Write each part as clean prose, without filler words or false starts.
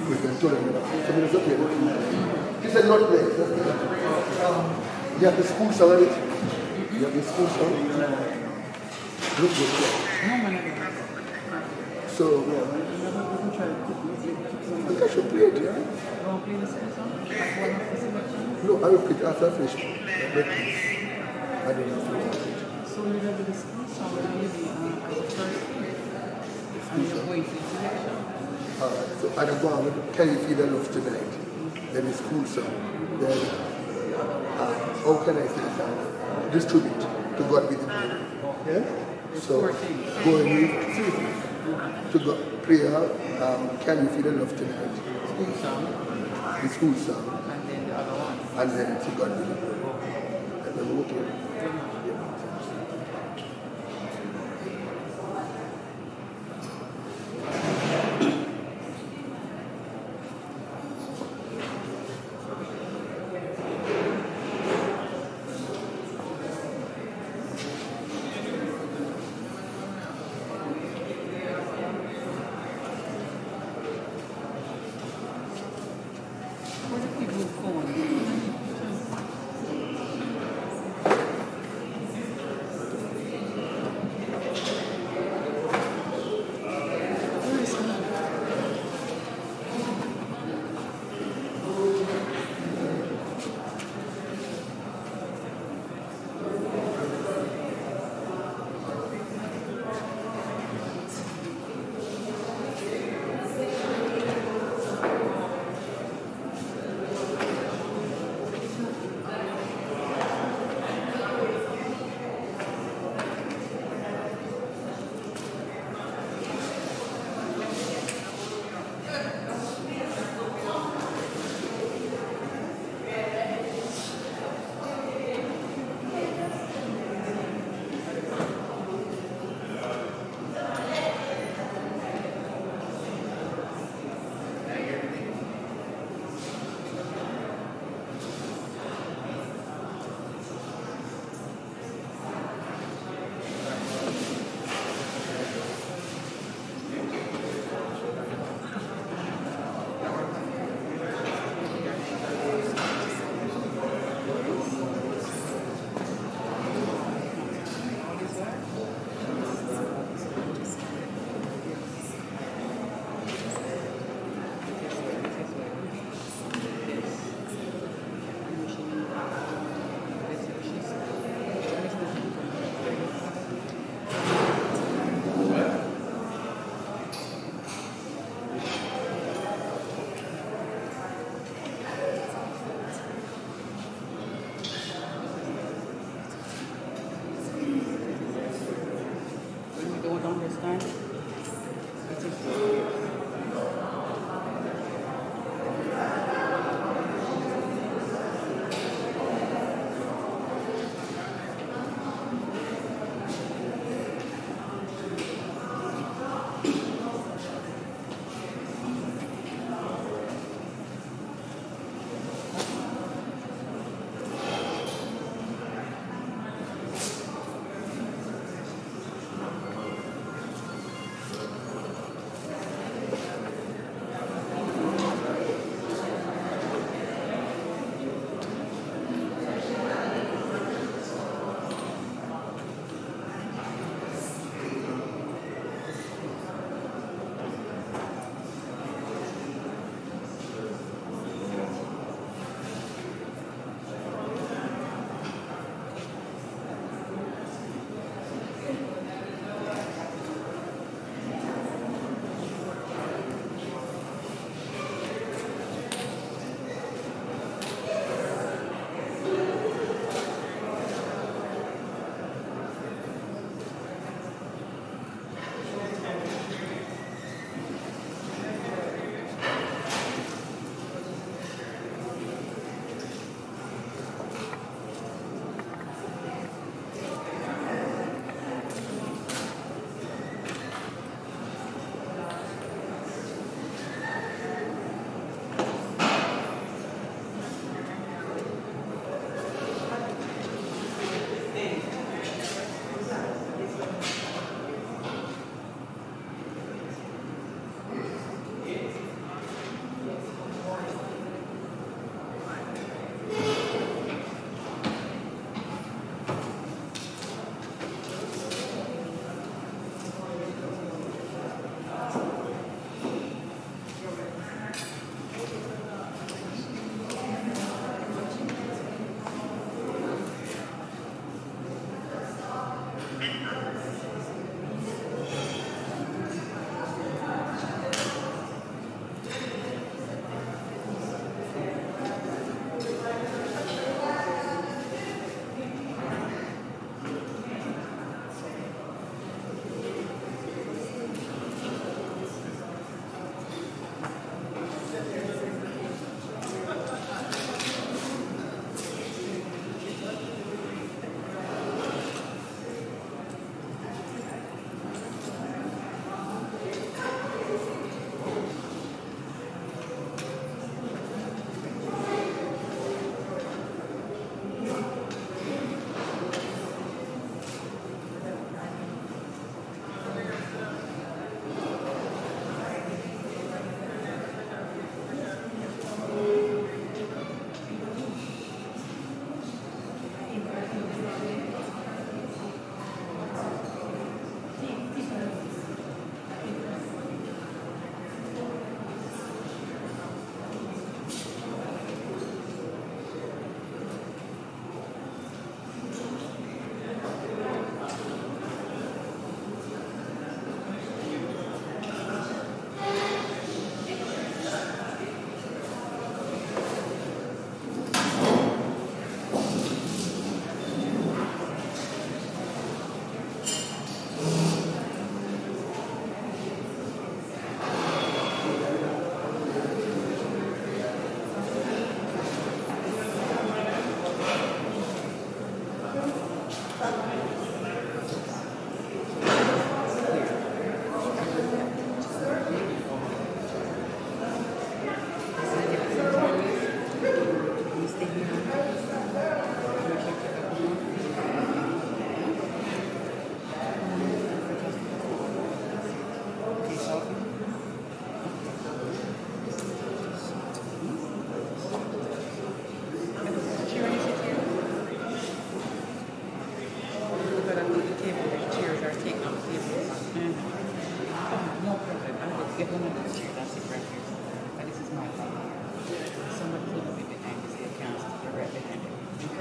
quick and told him, so it's okay. He said, not next. You have the school song on it? You have the school song? Look good. So, I think I should play it, yeah? No, I will play it after I finish. I don't know. So you have the school song and you be at the church and you're going to the selection. Alright, so I go on with Can You Feel the Love Tonight? Then the school song. Then, how can I say that? Distribute to God be the glory. Yeah? So, go and read to God. Prayer, Can You Feel the Love Tonight? School song. The school song. And then the other one. And then to God be the glory. And then okay. What if people phone?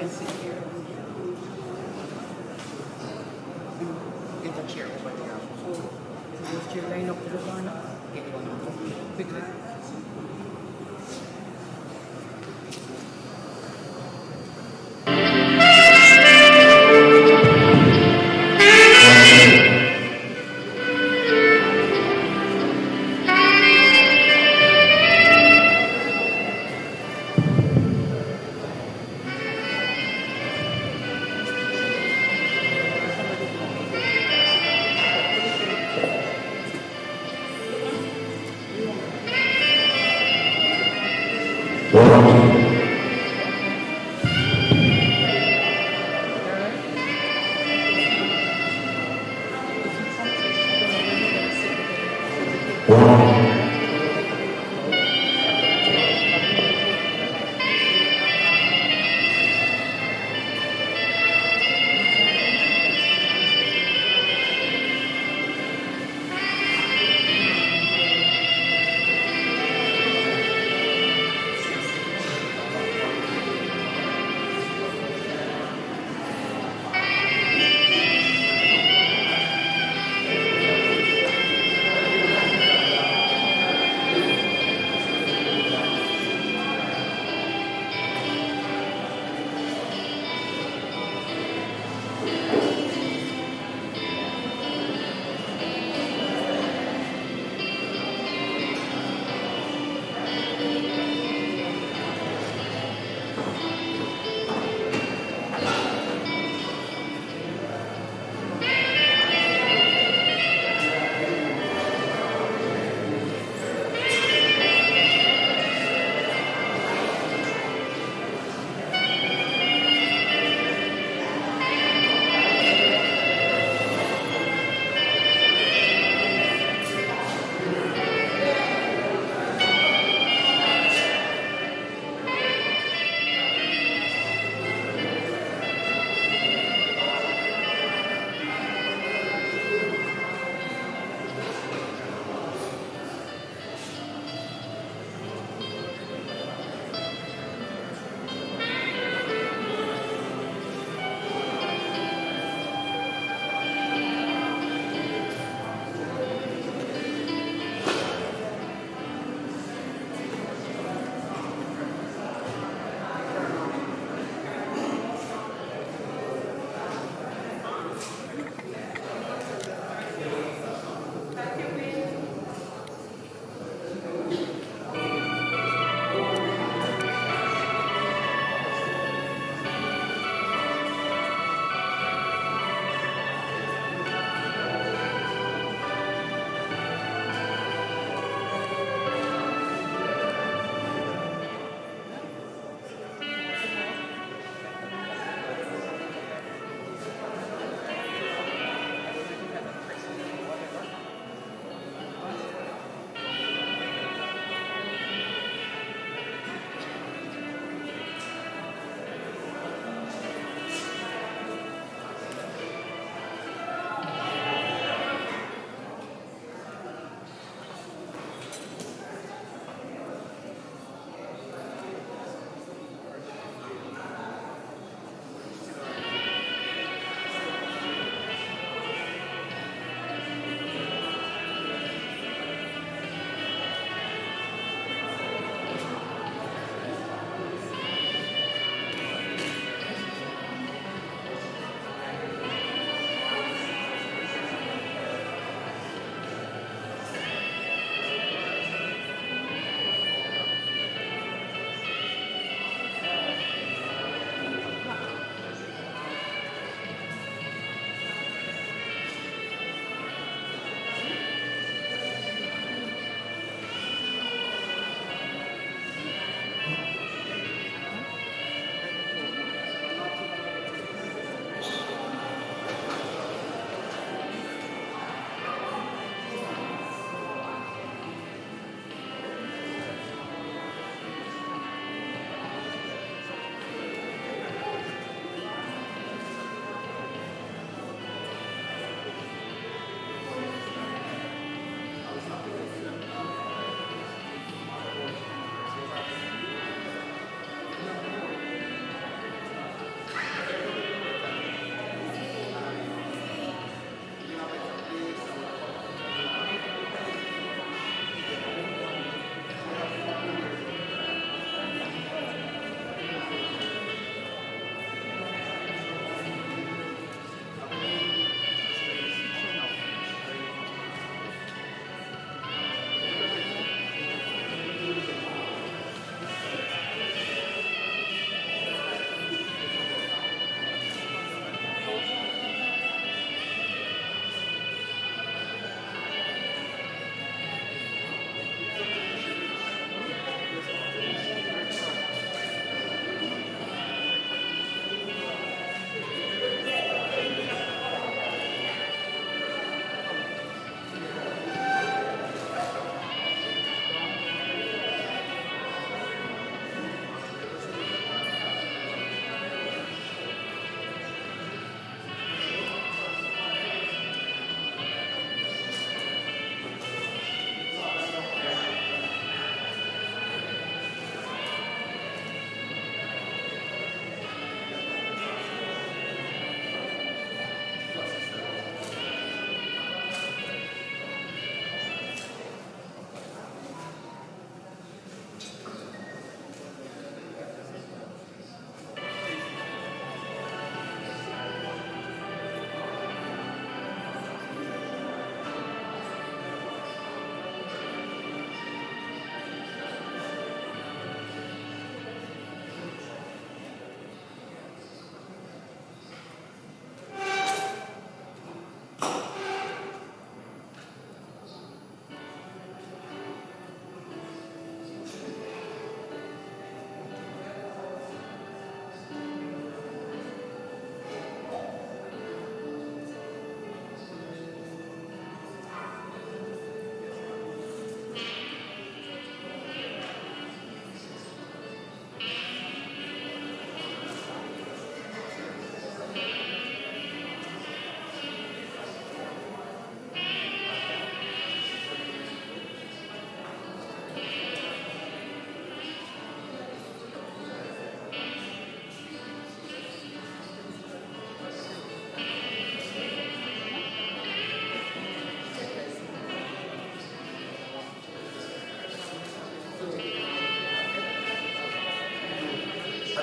can sit here. Get the chair over there. So, is this chair line up to the door now? Get one of them. Quickly.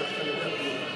standing up here.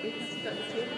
We can sit at the table.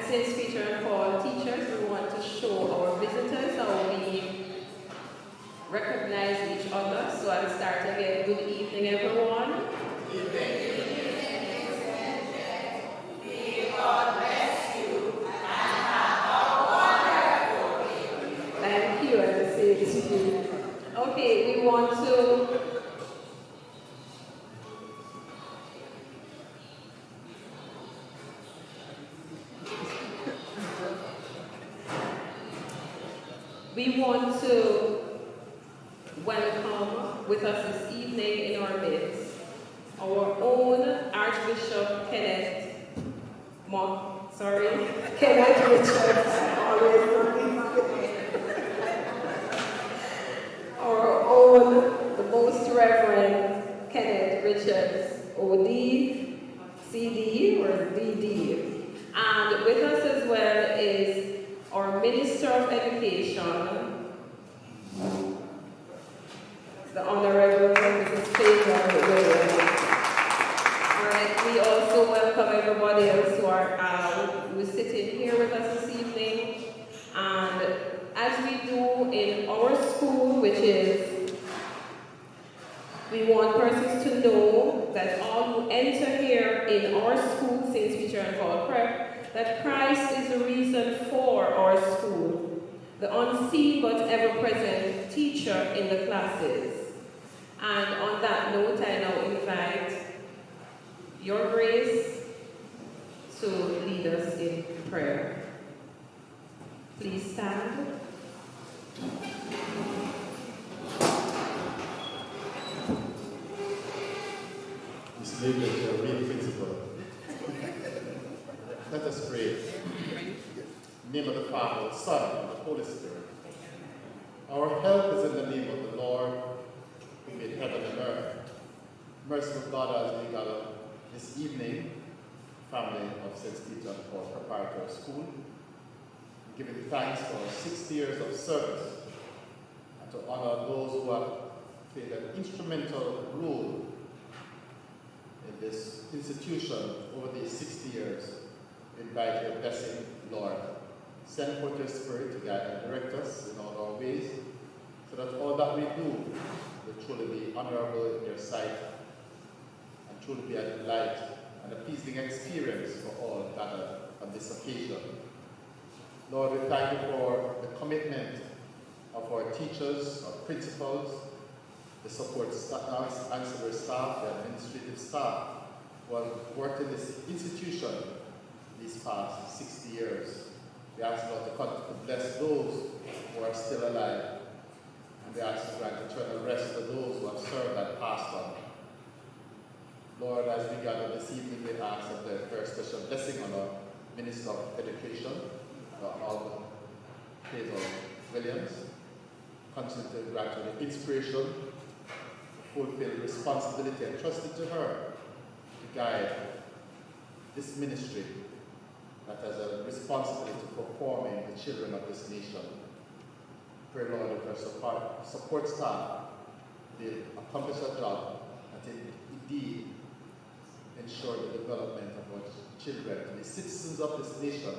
since feature and fall teachers, we want to show our visitors how we recognize each other. So I'll start again. Good evening, everyone. Thank you, and the same to you. Okay, we want to welcome with us this evening in our midst our own Archbishop Kenneth Richards, our own, the Most Reverend Kenneth Richards, OD, CD, or DD. And with us as well is our Minister of Education, the Honorable Mrs. Fagan Williams. Alright, we also welcome everybody else who is sitting here with us this evening. And as we do in our school, which is, we want persons to know that all who enter here in our school, St. Peter and Paul Prep, that Christ is the reason for our school, the unseen but ever-present teacher in the classes. And on that note, I now invite Your Grace to lead us in prayer. Please stand. This lady is your real principal. Let us pray. In the name of the Father, the Son, and the Holy Spirit. Our help is in the name of the Lord, who made heaven and earth. Merciful God, as we gather this evening, family of St. Peter and Paul Preparatory School, we give you thanks for 60 years of service and to honor those who have played an instrumental role in this institution over these 60 years. We invite your blessing, Lord. Send forth your Spirit to guide and direct us in all our ways, so that all that we do will truly be honorable in your sight and truly be a delight and a pleasing experience for all gathered on this occasion. Lord, we thank you for the commitment of our teachers, our principals, the support staff, ancillary staff, the administrative staff who have worked in this institution these past 60 years. We ask Lord to bless those who are still alive, and we ask to grant eternal rest to those who have served and passed on. Lord, as we gather this evening, we ask that the first special blessing on our Minister of Education, Honorable Hazel Williams, continue to grant her the inspiration to fulfill responsibility entrusted to her to guide this ministry that has a responsibility for forming the children of this nation. Pray, Lord, that her support staff will accomplish a job that indeed ensure the development of our children to be citizens of this nation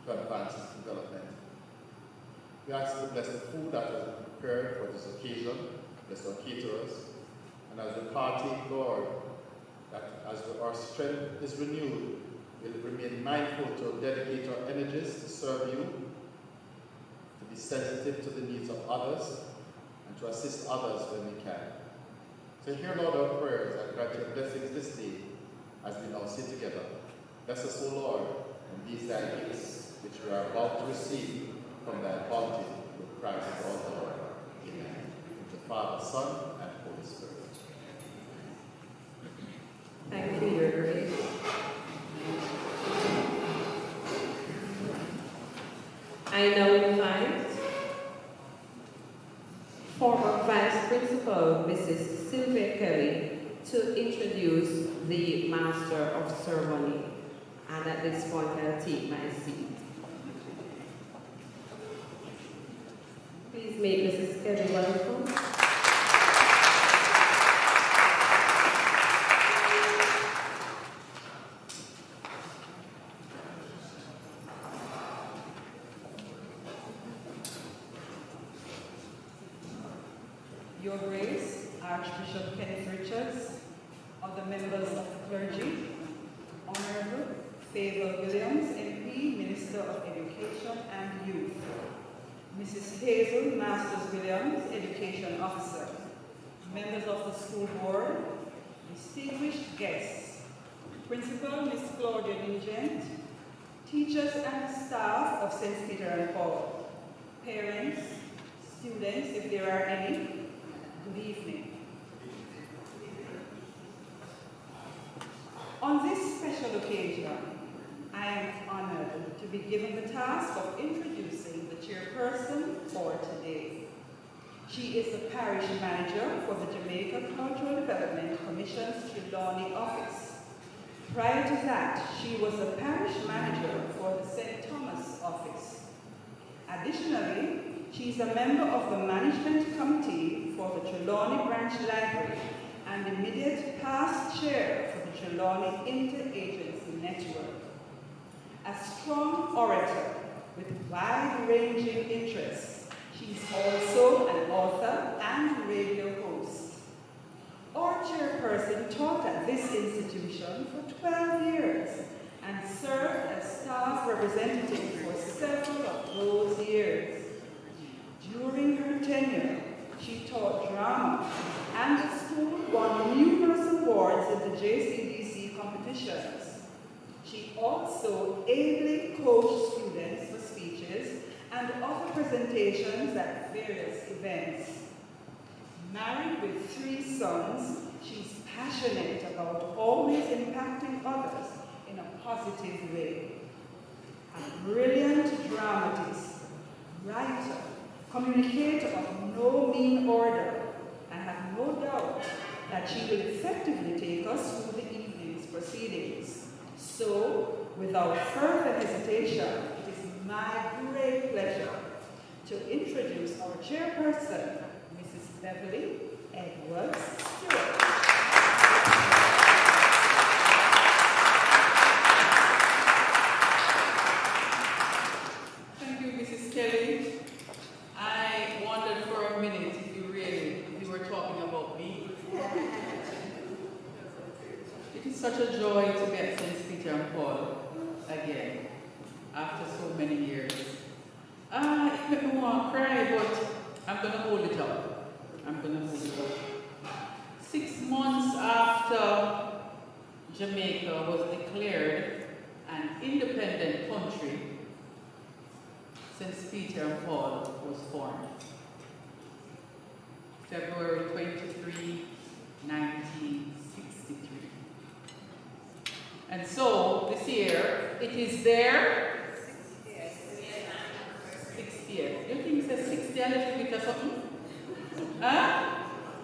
to advance its development. We ask you to bless the food that has been prepared for this occasion, bless our caterers, and as we partake, Lord, that as our strength is renewed, we'll remain mindful to dedicate our energies to serve you, to be sensitive to the needs of others, and to assist others when we can. So hear, Lord, our prayers and grant your blessings this day as we now sit together. Bless us, O Lord, and these thy gifts, which we are about to receive from thy bounty with Christ our Lord. Amen. In the Father, Son, and Holy Spirit. Thank you, Your Grace. I now invite former Vice Principal Mrs. Sylvia Kelly to introduce the Master of Ceremony. And at this point, I'll take my seat. Please make Mrs. Kelly welcome. Your Grace, Archbishop Kenneth Richards, other members of the clergy, Honorable Favour Williams, MP, Minister of Education and Youth, Mrs. Hazel Masters-Williams, Education Officer, members of the school board, distinguished guests, Principal Miss Claudia Nugent, teachers and staff of St. Peter and Paul, parents, students, if there are any, good evening. On this special occasion, I am honored to be given the task of introducing the chairperson for today. She is the parish manager for the Jamaica Cultural Development Commission's Trelawney office. Prior to that, she was the parish manager for the St. Thomas office. Additionally, she is a member of the management committee for the Trelawney Branch Library and immediate past chair for the Trelawney Interagency Network. A strong orator with wide-ranging interests, she's also an author and radio host. Our chairperson taught at this institution for 12 years and served as staff representative for several of those years. During her tenure, she taught drama, and the school won numerous awards in the JCDC competitions. She also ably coached students for speeches and other presentations at various events. Married with 3 sons, she's passionate about always impacting others in a positive way. A brilliant dramatist, writer, communicator of no mean order, I have no doubt that she will effectively take us through the evening's proceedings. So, without further hesitation, it is my great pleasure to introduce our chairperson, Mrs. Beverly Edwards Stewart. Thank you, Mrs. Kelly. I wondered for a minute if you were talking about me. It is such a joy to be at St. Peter and Paul again after so many years. It made me want to cry, but I'm going to hold it up. I'm going to hold it up. 6 months after Jamaica was declared an independent country, St. Peter and Paul was formed. February 23, 1963. And so, this year, it is their 60th. You think it says 60 a little bit or something? Huh?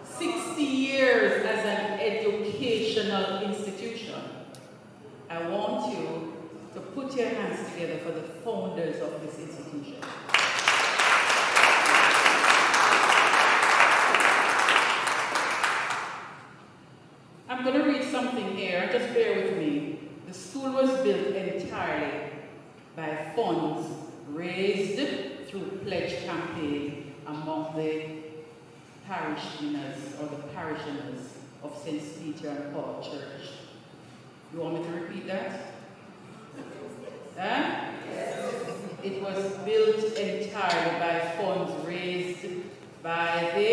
60 years as an educational institution. I want you to put your hands together for the founders of this institution. I'm going to read something here, just bear with me. The school was built entirely by funds raised through pledge campaign among the parishioners or the parishioners of St. Peter and Paul Church. You want me to repeat that? Huh? Yes. It was built entirely by funds raised by the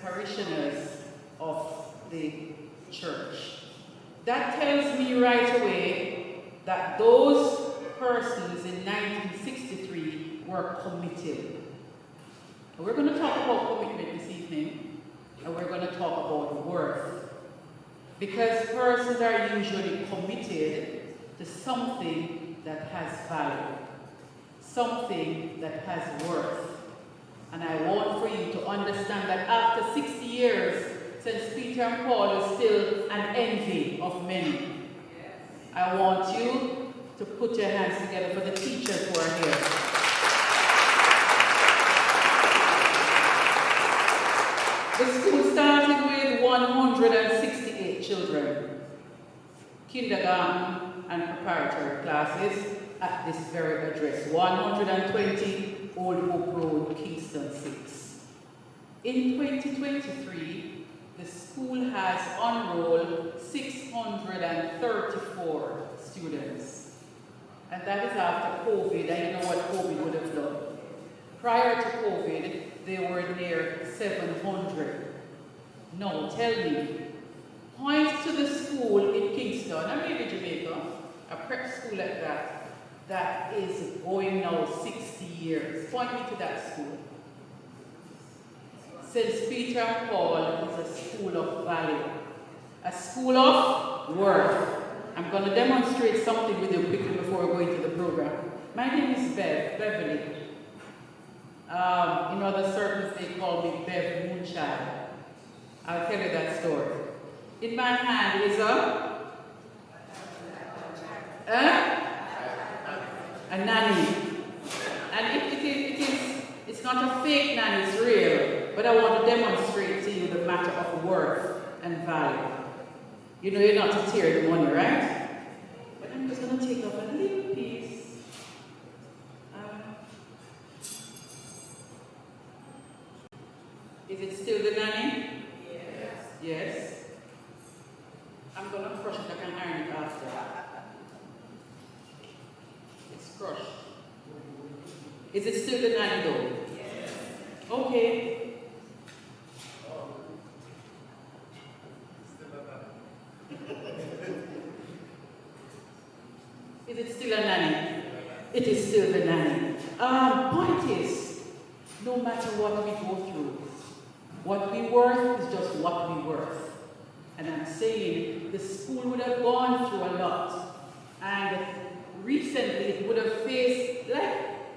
parishioners of the church. That tells me right away that those persons in 1963 were committed. And we're going to talk about commitment this evening, and we're going to talk about worth. Because persons are usually committed to something that has value, something that has worth. And I want for you to understand that after 60 years, St. Peter and Paul is still an envy of many. I want you to put your hands together for the teachers who are here. The school started with 168 children, kindergarten and preparatory classes at this very address, 120 Old Hope Road, Kingston 6. In 2023, the school has enrolled 634 students. And that is after COVID, and you know what COVID would have done. Prior to COVID, they were near 700. Now, tell me, point to the school in Kingston, and maybe Jamaica, a prep school like that, that is going now 60 years. Point me to that school. St. Peter and Paul is a school of value, a school of worth. I'm going to demonstrate something with you quickly before we go into the program. My name is Beverly. In other circles, they call me Bev Moonchild. I'll tell you that story. In my hand is a nanny. And it's not a fake nanny, it's real. But I want to demonstrate to you the matter of worth and value. You know you're not to tear the money, right? But I'm just going to take off a little piece. Is it still the nanny? Yes. Yes. I'm going to crush it. I can iron it after. It's crushed. Is it still the nanny though? Yes. Okay. Is it still a nanny? It is still the nanny. Point is, no matter what we go through, what we worth is just what we worth. And I'm saying the school would have gone through a lot. And recently it would have faced, like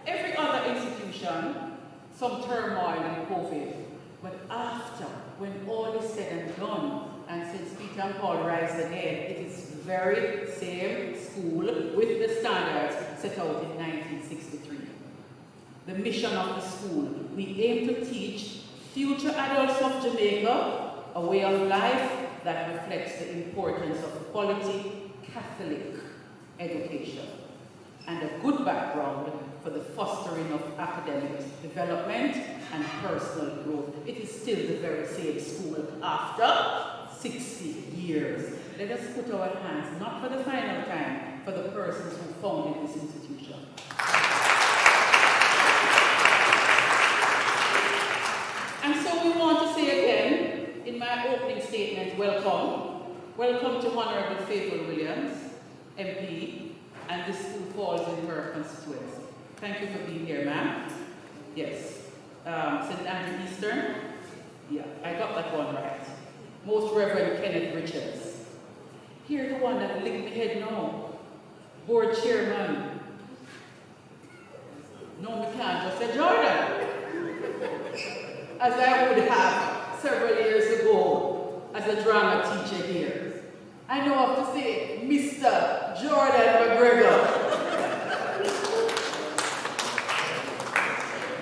every other institution, some turmoil in COVID. But after, when all is said and done, and since Peter and Paul rise again, it is the very same school with the standards set out in 1963. The mission of the school, we aim to teach future adults of Jamaica a way of life that reflects the importance of quality Catholic education and a good background for the fostering of academic development and personal growth. It is still the very same school after 60 years. Let us put our hands, not for the final time, for the persons who founded this institution. And so we want to say again, in my opening statement, welcome. Welcome to Honorable Faithful Williams, MP, and this school falls in her constituency. Thank you for being here, ma'am. Yes. St. Andrew Eastern. Yeah, I got that one right. Most Reverend Kenneth Richards. Here, the one that licked my head now. Board Chairman. No, we can't just say Jordan. As I would have several years ago as a drama teacher here. I know I have to say Mr. Jordan McGregor.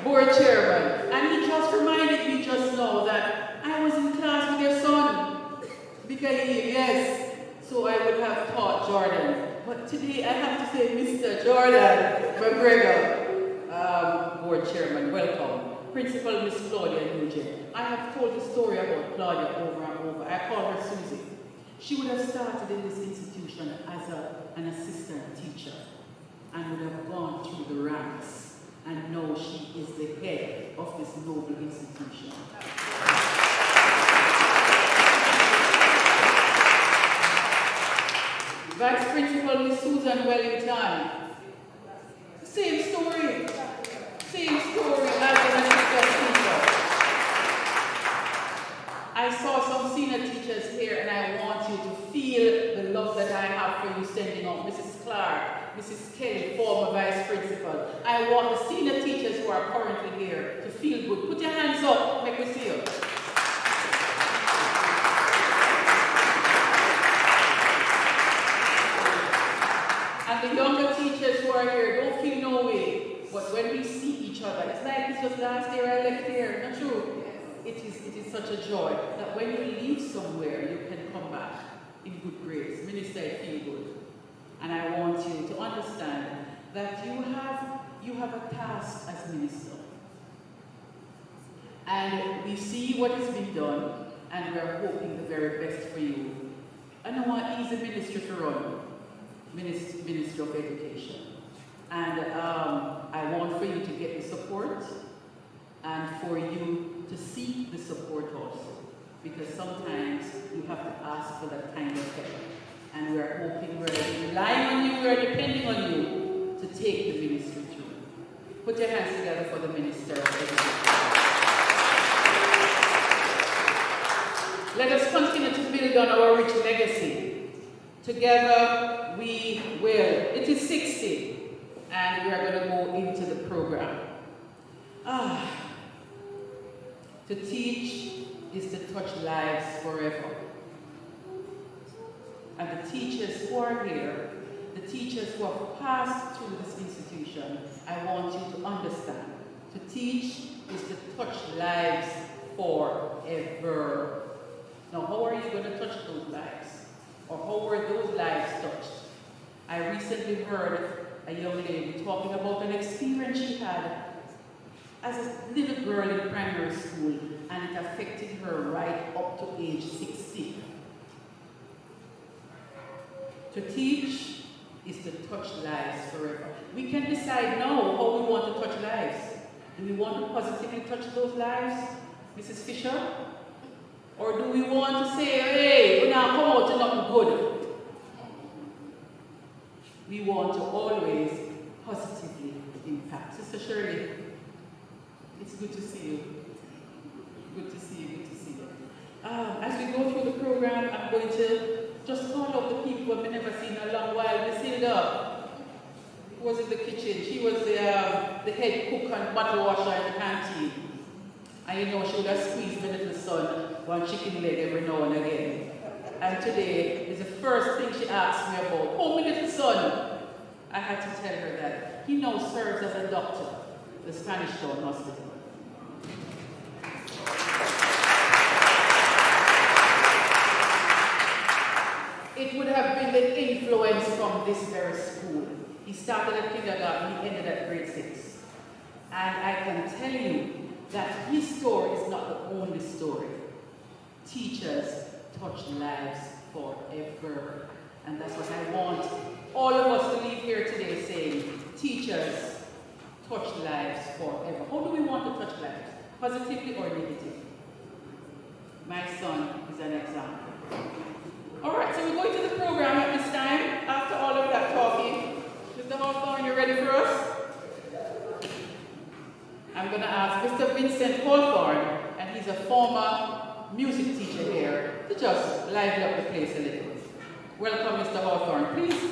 Board Chairman. And he just reminded me just now that I was in class with your son. Because yes, so I would have taught Jordan. But today I have to say Mr. Jordan McGregor. Board Chairman, welcome. Principal Miss Claudia Nugent. I have told the story about Claudia over and over. I call her Susie. She would have started in this institution as an assistant teacher and would have gone through the ranks. And now she is the head of this noble institution. Vice Principal Miss Susan Wellington. Same story. Same story as an assistant teacher. I saw some senior teachers here and I want you to feel the love that I have for you sending out. Mrs. Clark, Mrs. Kelly, former Vice Principal. I want the senior teachers who are currently here to feel good. Put your hands up, make me see you. And the younger teachers who are here, don't feel no way. But when we see each other, it's like it's just last year I left here. Not true? It is such a joy that when you leave somewhere, you can come back in good grace. Minister, I feel good. And I want you to understand that you have a task as minister. And we see what has been done, and we're hoping the very best for you. I know what easy ministry to run, Ministry of Education. And I want for you to get the support, and for you to seek the support also. Because sometimes you have to ask for that kind of help. And we're hoping, we're relying on you, we're depending on you to take the ministry through. Put your hands together for the Minister of Education. Let us continue to build on our rich legacy. Together we will. It is 60, and we are going to go into the program. To teach is to touch lives forever. And the teachers who are here, the teachers who have passed through this institution, I want you to understand. To teach is to touch lives forever. Now, how are you going to touch those lives? Or how were those lives touched? I recently heard a young lady talking about an experience she had as a little girl in primary school, and it affected her right up to age 60. To teach is to touch lives forever. We can decide now how we want to touch lives. Do we want to positively touch those lives, Mrs. Fisher? Or do we want to say, hey, we now come out to nothing good? We want to always positively impact. Sister Shirley, it's good to see you. Good to see you, good to see you. As we go through the program, I'm going to just call up the people who I've never seen in a long while. Miss Hilda, who was in the kitchen. She was the head cook and bottle washer in the canteen. And you know, she would have squeezed my little son one chicken leg every now and again. And today is the first thing she asked me about. Oh, my little son. I had to tell her that he now serves as a doctor at the Spanish Town Hospital. It would have been the influence from this very school. He started at kindergarten, he ended at grade 6. And I can tell you that his story is not the only story. Teachers touch lives forever. And that's what I want all of us to leave here today saying, teachers touch lives forever. How do we want to touch lives? Positively or negatively? My son is an example. All right, so we're going to the program at this time. After all of that talking, Mr. Hawthorne, you ready for us? I'm going to ask Mr. Vincent Hawthorne, and he's a former music teacher here, to just liven up the place a little. Welcome, Mr. Hawthorne, please.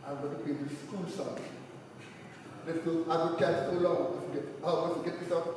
I'm going to play the school song. Let's do, I will catch so long. I will forget this song.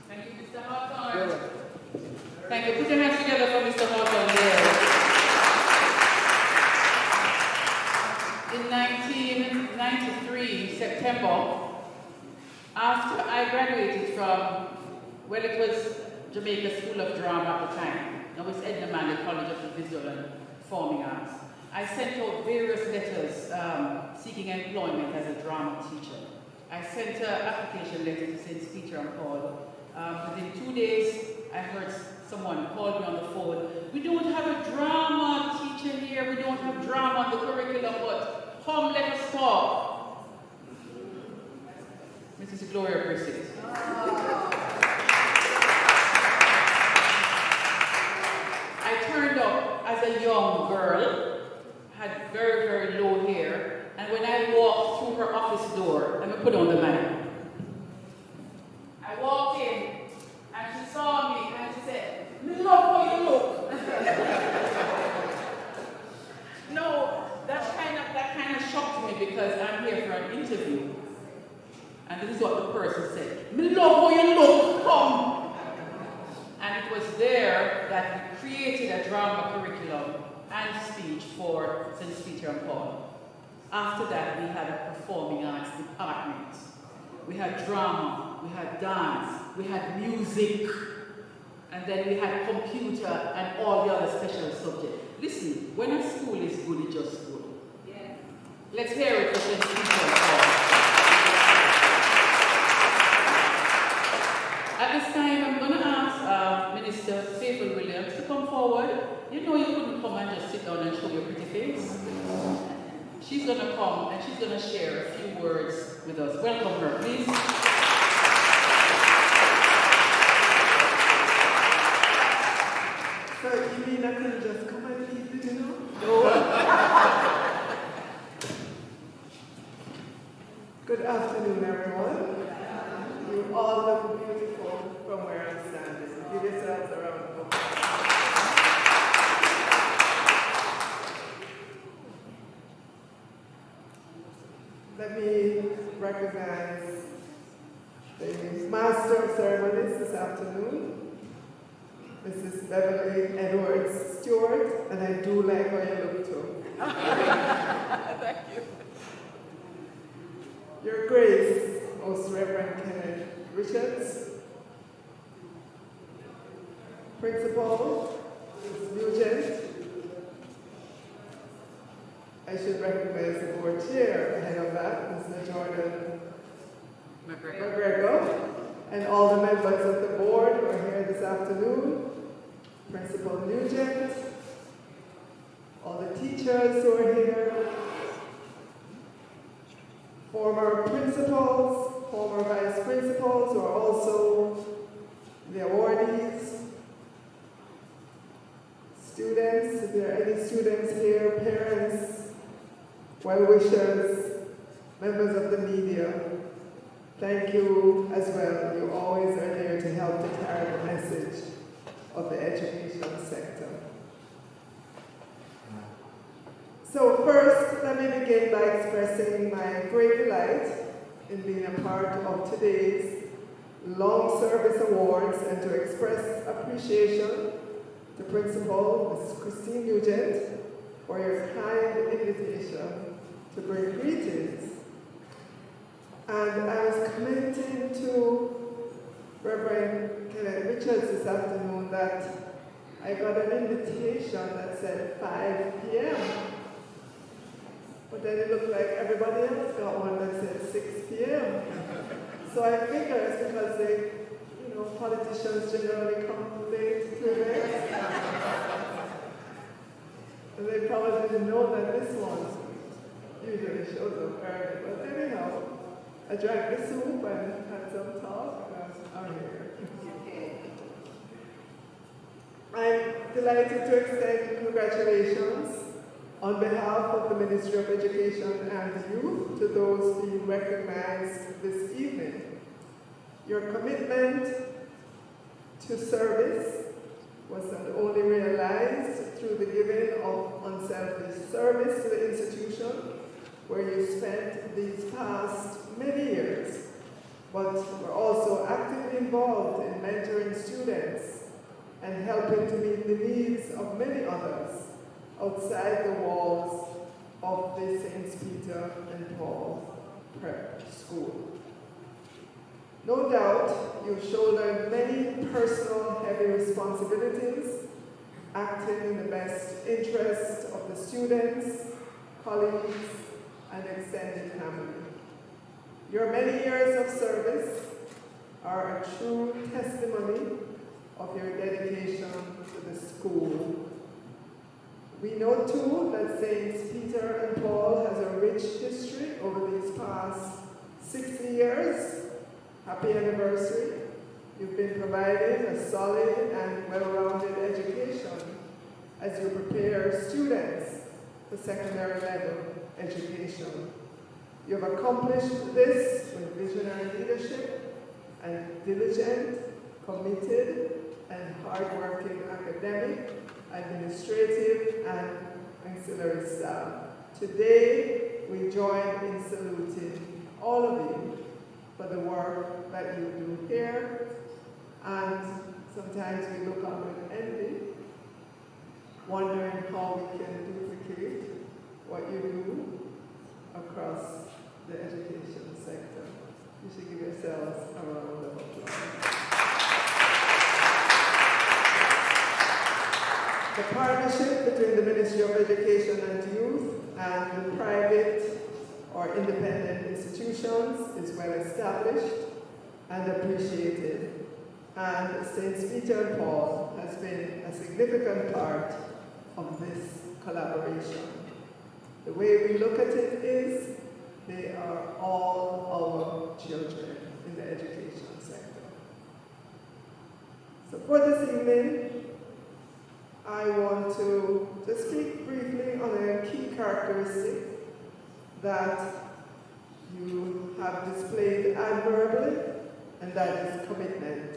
Thank you, Mr. Hawthorne. Thank you. Put your hands together for Mr. Hawthorne there. In 1993, September, after I graduated from, well, it was Jamaica School of Drama at the time. Now it's Edna Manley College of the Visual and Performing Arts. I sent out various letters seeking employment as a drama teacher. I sent an application letter to St. Peter and Paul. Within 2 days, I heard someone call me on the phone. We don't have a drama teacher here. We don't have drama on the curriculum, but come, let us talk. Mrs. Gloria Brissett. I turned up as a young girl, had very, very low hair, and when I walked through her office door, let me put on the mic. I walked in, and she saw me, and she said, "Look how you look." No, that kind of shocked me because I'm here for an interview. And this is what the person said. "Look how you look, come." And it was there that we created a drama curriculum and speech for St. Peter and Paul. After that, we had a performing arts department. We had drama, we had dance, we had music, and then we had computer and all the other special subjects. Listen, when a school is good, it's just good. Yeah. Let's hear it for St. Peter and Paul. At this time, I'm going to ask Minister Faithful Williams to come forward. You know you couldn't come and just sit down and show your pretty face. She's going to come and she's going to share a few words with us. Welcome her, please. So you mean I can just come and leave you, you know? No. Good afternoon, everyone. You all look beautiful from where I'm standing. Give yourselves a round of applause. Let me recognize the Master of Ceremonies this afternoon, Mrs. Beverly Edwards Stewart, and I do like how you look too. Thank you. Your Grace, Most Reverend Kenneth Richards, Principal, Ms. Nugent. I should recognize the board chair ahead of that, Mr. Jordan McGregor, and all the members of the board who are here this afternoon, Principal Nugent, all the teachers who are here, former principals, former vice principals who are also the awardees, students, if there are any students here, parents, well-wishers, members of the media, thank you as well. You always are there to help to carry the message of the education sector. So first, let me begin by expressing my great delight in being a part of today's Long Service Awards and to express appreciation to Principal Ms. Christine Nugent for your kind invitation to bring greetings. And I was commenting to Reverend Kenneth Richards this afternoon that I got an invitation that said 5 p.m. But then it looked like everybody else got one that said 6 p.m. So I figure it's because they, politicians generally come late to events. And they probably didn't know that this one usually shows up early. But anyhow, I drank the soup and had some talk, and I'm here. I'm delighted to extend congratulations on behalf of the Ministry of Education and Youth to those being recognized this evening. Your commitment to service was not only realized through the giving of unselfish service to the institution where you spent these past many years, but were also actively involved in mentoring students and helping to meet the needs of many others outside the walls of the St. Peter and Paul Prep School. No doubt you shouldered many personal heavy responsibilities, acting in the best interest of the students, colleagues, and extended family. Your many years of service are a true testimony of your dedication to the school. We know too that St. Peter and Paul has a rich history over these past 60 years. Happy anniversary. You've been providing a solid and well-rounded education as you prepare students for secondary level education. You have accomplished this with visionary leadership and diligent, committed, and hard-working academic, administrative, and ancillary staff. Today, we join in saluting all of you for the work that you do here, and sometimes we look on with envy, wondering how we can duplicate what you do across the education sector. You should give yourselves a round of applause. The partnership between the Ministry of Education and Youth and the private or independent institutions is well established and appreciated. And St. Peter and Paul has been a significant part of this collaboration. The way we look at it is they are all our children in the education sector. So for this evening, I want to just speak briefly on a key characteristic that you have displayed admirably, and that is commitment.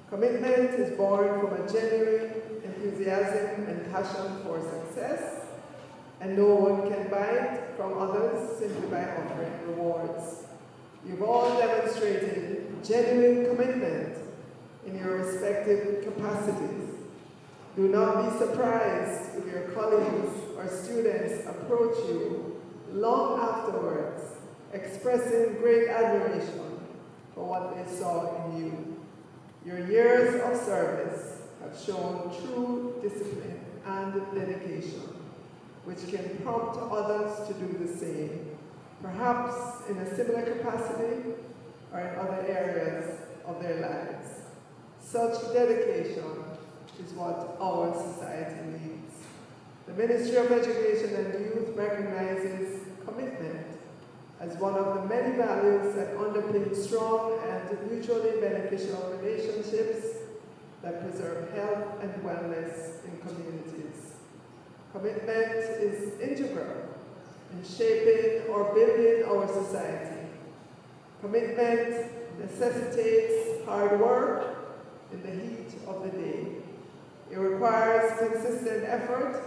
Commitment is born from a genuine enthusiasm and passion for success, and no one can buy it from others simply by offering rewards. You've all demonstrated genuine commitment in your respective capacities. Do not be surprised if your colleagues or students approach you long afterwards, expressing great admiration for what they saw in you. Your years of service have shown true discipline and dedication, which can prompt others to do the same, perhaps in a similar capacity or in other areas of their lives. Such dedication is what our society needs. The Ministry of Education and Youth recognizes commitment as one of the many values that underpin strong and mutually beneficial relationships that preserve health and wellness in communities. Commitment is integral in shaping or building our society. Commitment necessitates hard work in the heat of the day. It requires consistent effort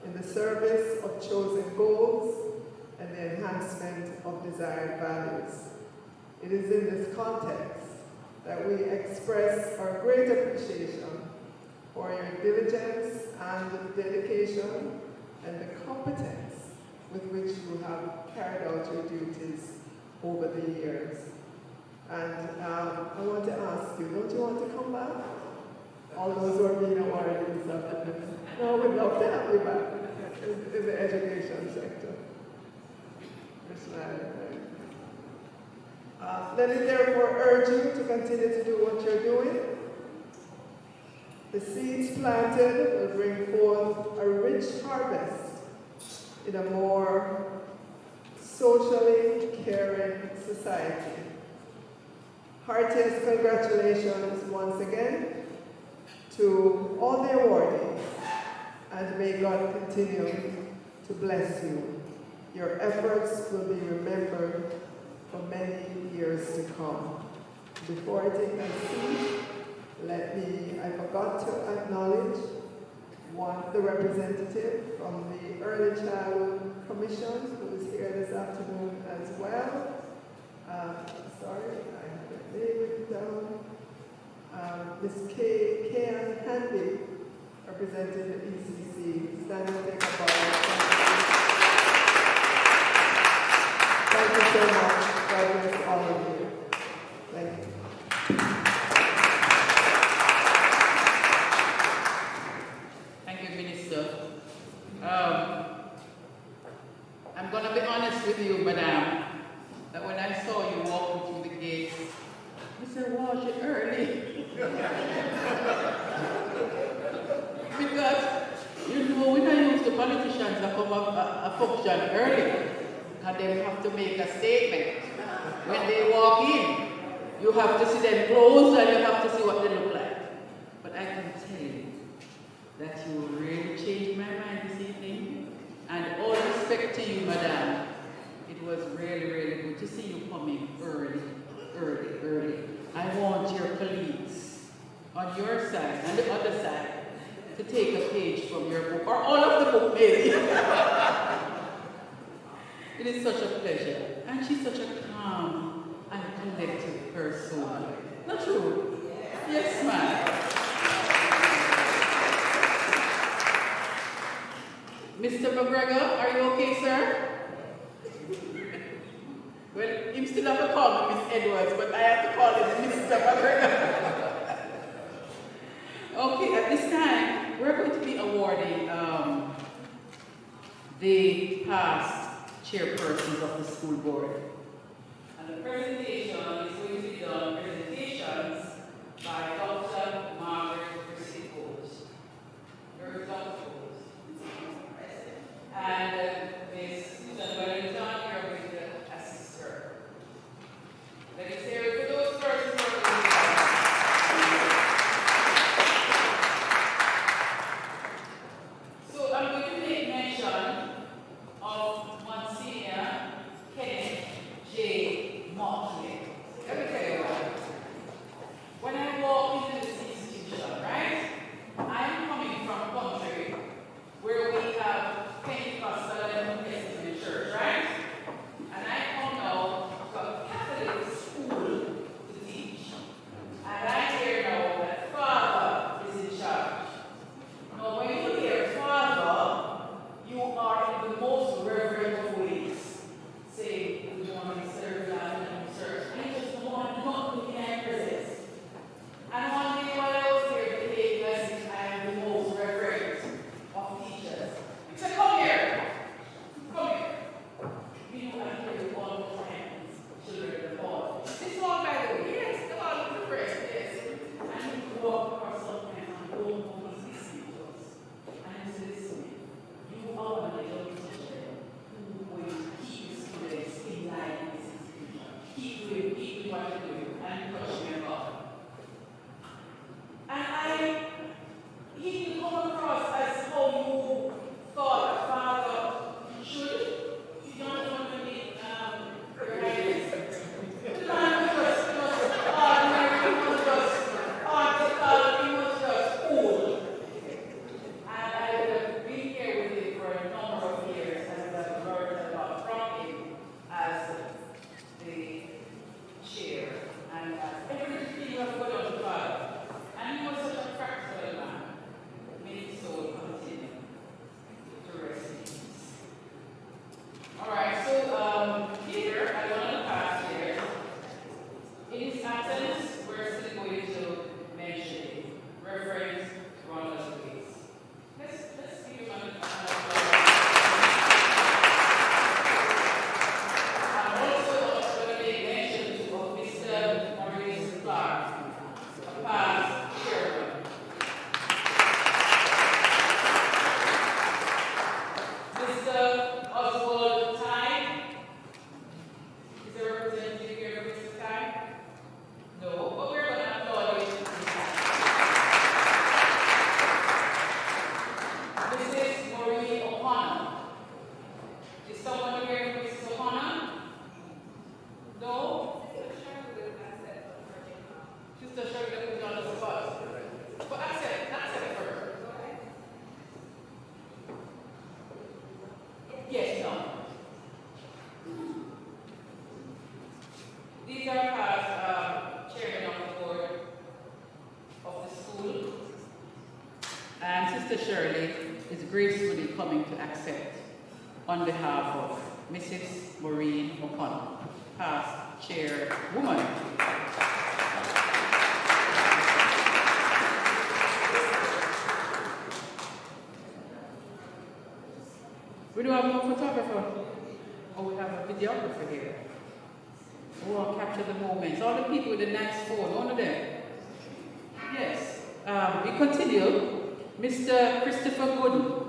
in the service of chosen goals and the enhancement of desired values. It is in this context that we express our great appreciation for your diligence and dedication and the competence with which you have carried out your duties over the years. And I want to ask you, don't you want to come back? All those who are being awarded this afternoon. No, we'd love to have you back in the education sector. You're smiling, right? Let me therefore urge you to continue to do what you're doing. The seeds planted will bring forth a rich harvest in a more socially caring society. Heartiest congratulations once again to all the awardees, and may God continue to bless you. Your efforts will be remembered for many years to come. Before I take my seat, I forgot to acknowledge the representative from the Early Childhood Commission, who is here this afternoon as well. Sorry, I have the name written down. Ms. Kayan Handy, representing the ECC. Stand and take a bow. Thank you so much. God bless all of you. Thank you. Thank you, Minister. I'm going to be honest with you, Madam, that when I saw you walking through the gates, I said, wow, she's early. Because, you know, when I use the politicians that come up a function early, and they have to make a statement. When they walk in, you have to see them close and you have to see what they look like. But I can tell you that you really changed my mind this evening. And all respect to you, Madam. It was really, really good to see you coming early. I want your colleagues on your side and the other side to take a page from your book, or all of the book maybe. It is such a pleasure. And she's such a calm and collected person. Not true? Yes, ma'am. Mr. McGregor, are you okay, sir? Well, him still have to call me Miss Edwards, but I have to call him Mr. McGregor. Okay, at this time, we're going to be awarding the past chairpersons of the school board. And the presentation is going to be done, presentations by Dr. Margaret Christie-Coles. Where is Dr. Coles? And Ms. Susan Wellington, you're going to assist her. Let us hear it for those persons who are going to So I'm going to make mention of Monsignor Kenneth J. Motley. Let me tell you what. When I walk into coming to accept on behalf of Mrs. Maureen O'Connor, past chairwoman. We don't have no photographer. Oh, we have a videographer here. We will capture the moments. All the people with the nice phone, one of them. Yes. We continue. Mr. Christopher Gooden.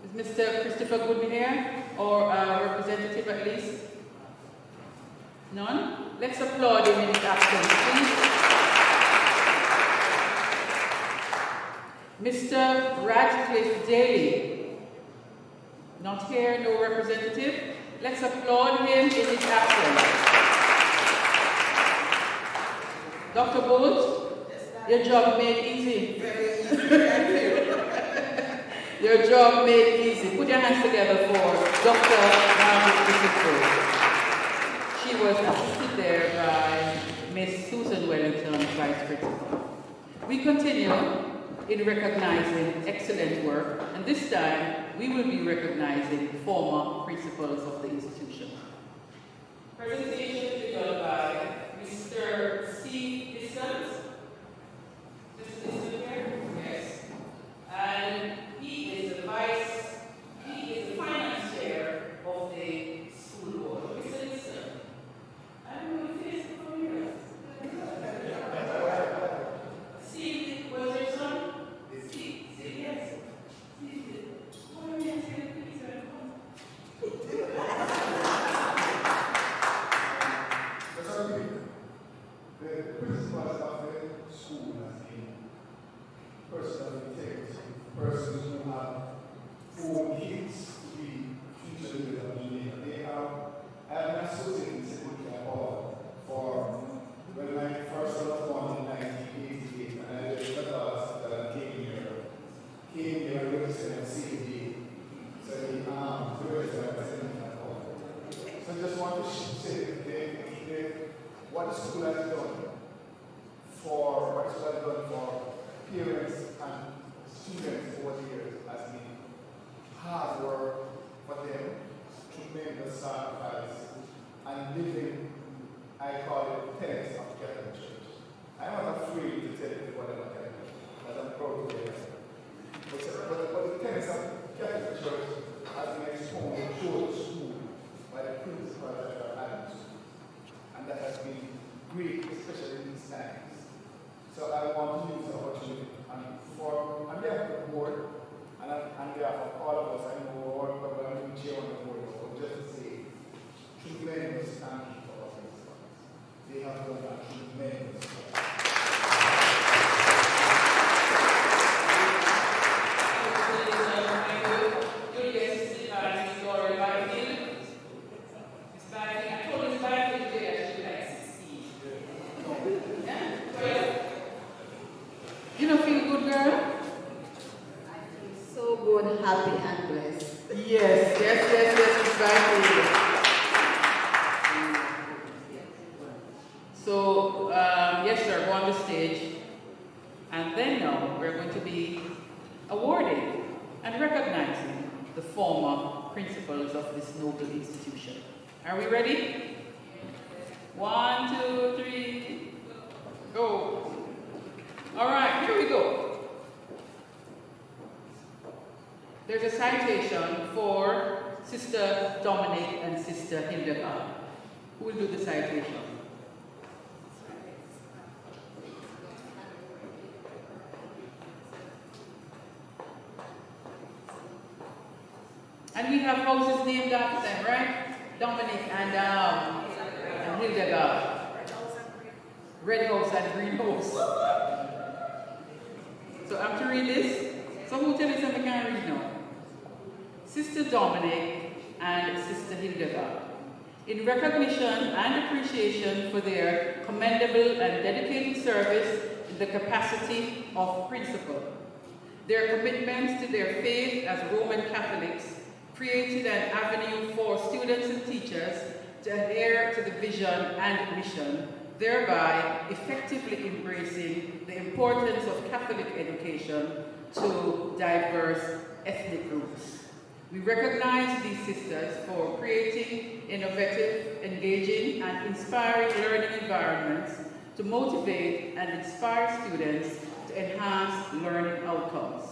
Is Mr. Christopher Gooden here? Or a representative at least? None? Let's applaud him in his absence, please. Mr. Radcliffe Daly. Not here, no representative. Let's applaud him in his absence. Dr. Bolt, your job made easy. Your job made easy. Put your hands together for Dr. Margaret. She was assisted there by Miss Susan Wellington, Vice Principal. We continue in recognizing excellent work, and this time we will be recognizing former principals of the institution. Presentation to be done by Mr. Steve Distance. Mr. Distance here? Yes. And he is the finance chair of the school board. Mr. Distance. I'm going to face it from here. Steve, was there some? Steve, yes. Steve, what are you saying? The principals of the school has been personal integrity, persons who have own kids to be future leaders of the nation. They have an associate secretary at all for when I first was born in 1988, and I lived with us that came here representing CAD. So he representing at all. So I just want to say what the school has done for parents and students over the years has been hard work for them, tremendous sacrifice, and living, I call it, tenets of Catholic Church. I'm not afraid to tell you whatever Catholic, as I'm proud to hear. But the tenets of Catholic Church has been exposed to the school by the principal that are at the school. And that has been great, especially in these times. So I want to use the opportunity on behalf of the board and on behalf of all of us, I know all of us are chair on the board, but just to say, tremendous thank you for our principals. They have done a tremendous work. Happy and blessed. Yes, exactly. So, yes, sir, go on the stage. And then now we're going to be awarding and recognizing the former principals of this noble institution. Are we ready? 1, 2, 3, go. All right, here we go. There's a citation for Sister Dominic and Sister Hildegard. Who will do the citation? And we have houses named after them, right? Dominic and Hildegard. Red House and Green House. So I'm to read this. So who tell me something I can't read now? Sister Dominic and Sister Hildegard, in recognition and appreciation for their commendable and dedicated service in the capacity of principal. Their commitments to their faith as Roman Catholics created an avenue for students and teachers to adhere to the vision and mission, thereby effectively embracing the importance of Catholic education to diverse ethnic groups. recognize these sisters for creating innovative, engaging, and inspiring learning environments to motivate and inspire students to enhance learning outcomes.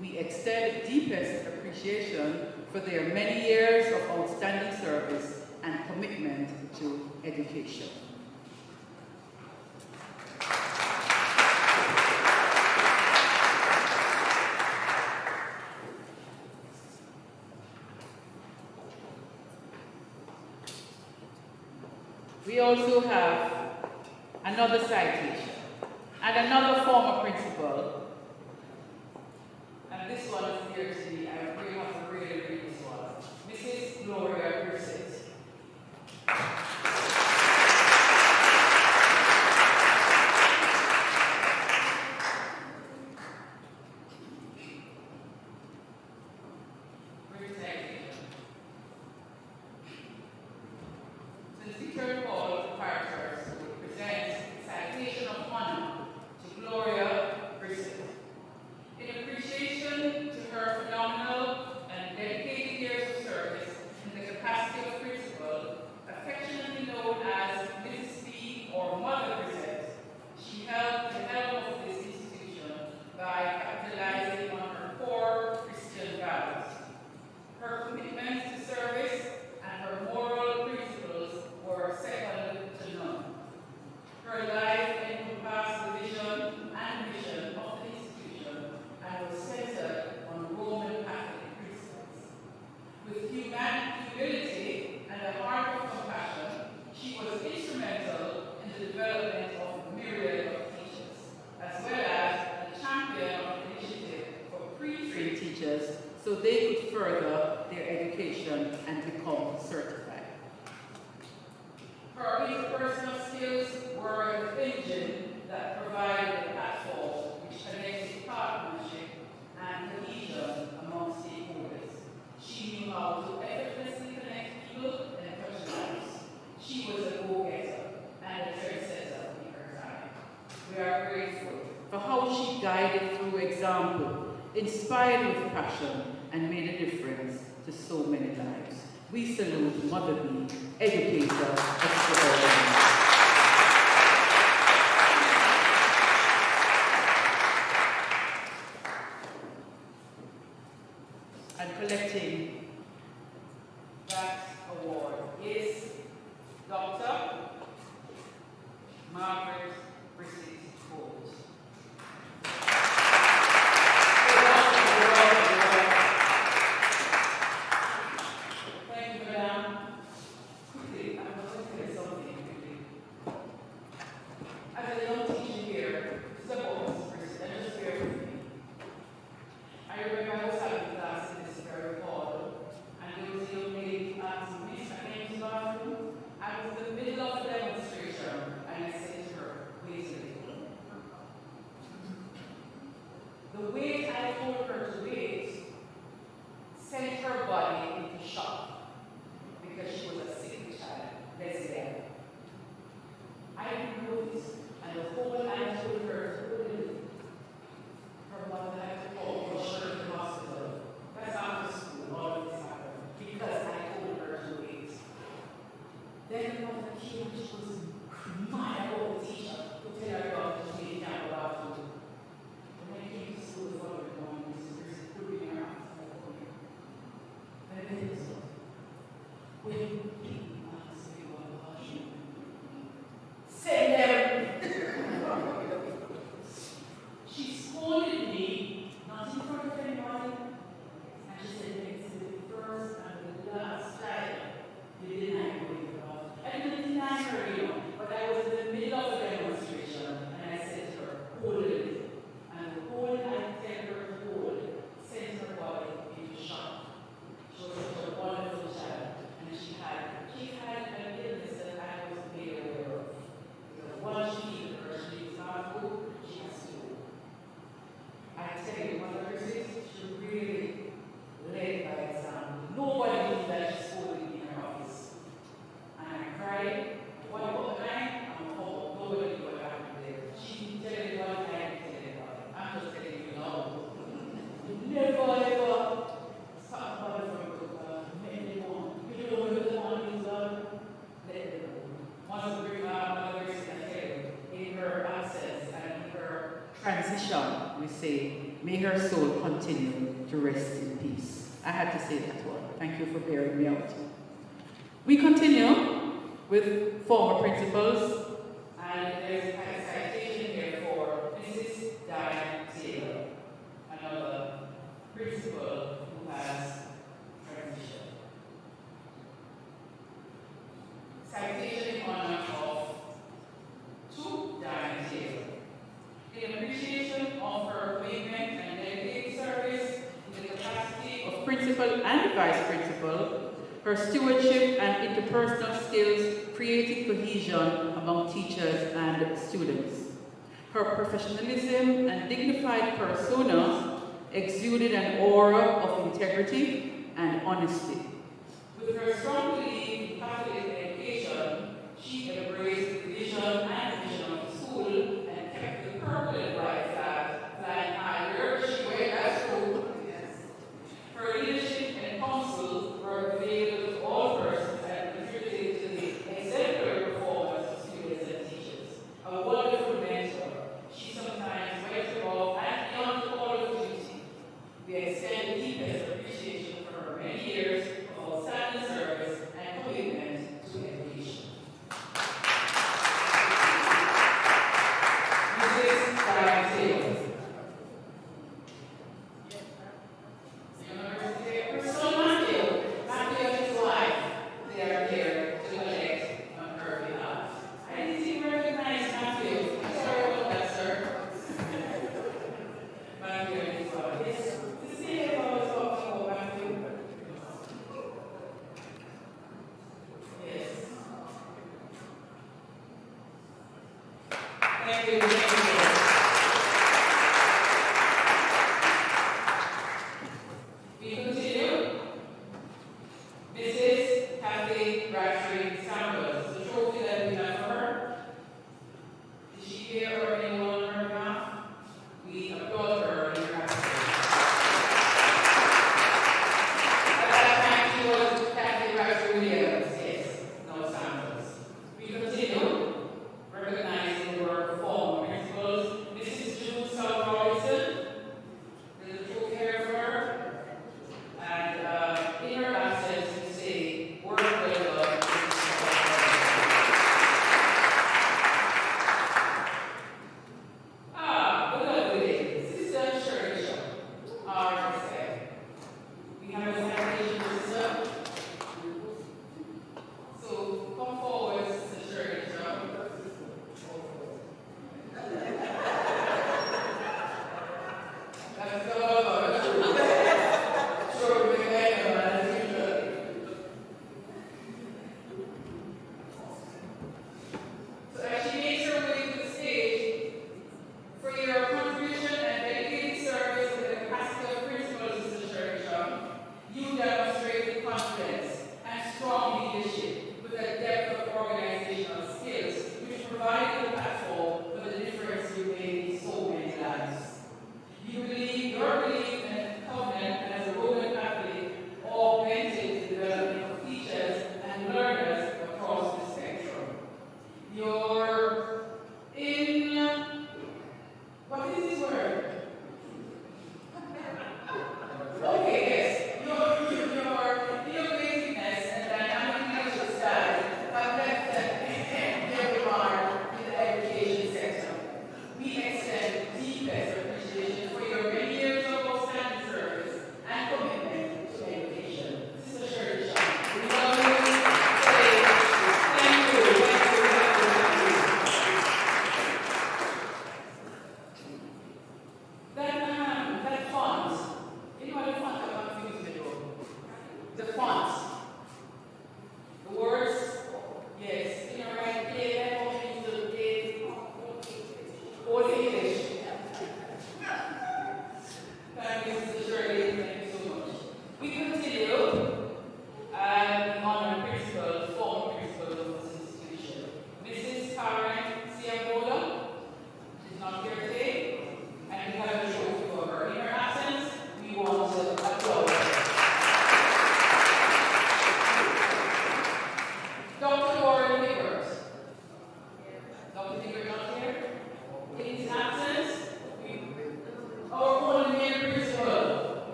We extend deepest appreciation for their many years of outstanding service and commitment to education. We also have another citation and another former principal, and this one is dear to me. I really have to really read this one. Mrs. Gloria Brissett. Since the third call of Preparatory presents a citation of honor to Gloria Brissett. In appreciation to her phenomenal and dedicated years of service in the capacity of principal, affectionately known as Mrs. P or Mother Brissett, she held the helm of this institution by capitalizing on her core Christian values. Her commitment to service and her moral principles were second to none. Her life encompassed the vision and mission of the institution and was centered on Roman Catholic principles. With humility and a heart of compassion, she was instrumental in the development of a myriad of teachers, as well as a champion of the initiative for pre-trained teachers so they could further their education and become certified. Her interpersonal skills were the engine that provided the platform which connected partnership and cohesion among stakeholders. She knew how to effortlessly connect people and touch lives. She was a go-getter and a trendsetter in her time. We are grateful for how she guided through example, inspired with passion, and made a difference to so many lives. We salute Mother B, educator extraordinary. And collecting that award is Dr. Margaret Brissett Holt. Thank you, Madam. Quickly, I'm going to say something quickly. As a young teacher here, support Mrs. Brissett, and just bear with me. I remember I was having class in this very hall, and there was a young lady asked me, "Miss, I came to the bathroom." I was in the middle of a demonstration, and I said to her, "Wait a little." say, may her soul continue to rest in peace. I had to say that one. Thank you for bearing me out. We continue with former principals, and there's a citation here for Mrs. Diane Taylor, another principal who has transitioned. Citation in honor of to Diane Taylor. In appreciation of her commitment and dedicated service in the capacity of principal and vice principal, her stewardship and interpersonal skills created cohesion among teachers and students. Her professionalism and dignified persona exuded an aura of integrity and honesty. With her strong belief in Catholic education, she embraced the vision and mission of the school and kept the purple and white flag flying high wherever she went at school. Her leadership and counsel were available to all persons and contributed to the exemplary performance of students and teachers. A wonderful mentor, she sometimes went above and beyond the call of duty. We extend the deepest appreciation for her many years of outstanding service and commitment to education. Mrs. Diane Taylor. Matthew and his wife, they are here to collect on her behalf. I didn't even recognize Matthew. I'm sorry about that, sir. Matthew and his wife. Yes, this is the I was talking about Matthew. Yes. Thank you. We continue. Mrs. Kathy Bradford Samuels, the trophy that we have for her. Is she here or anyone on her behalf? We applaud her in her absence. At that time, she was Kathy Bradford Williams, yes, no Samuels. We continue recognizing the work of former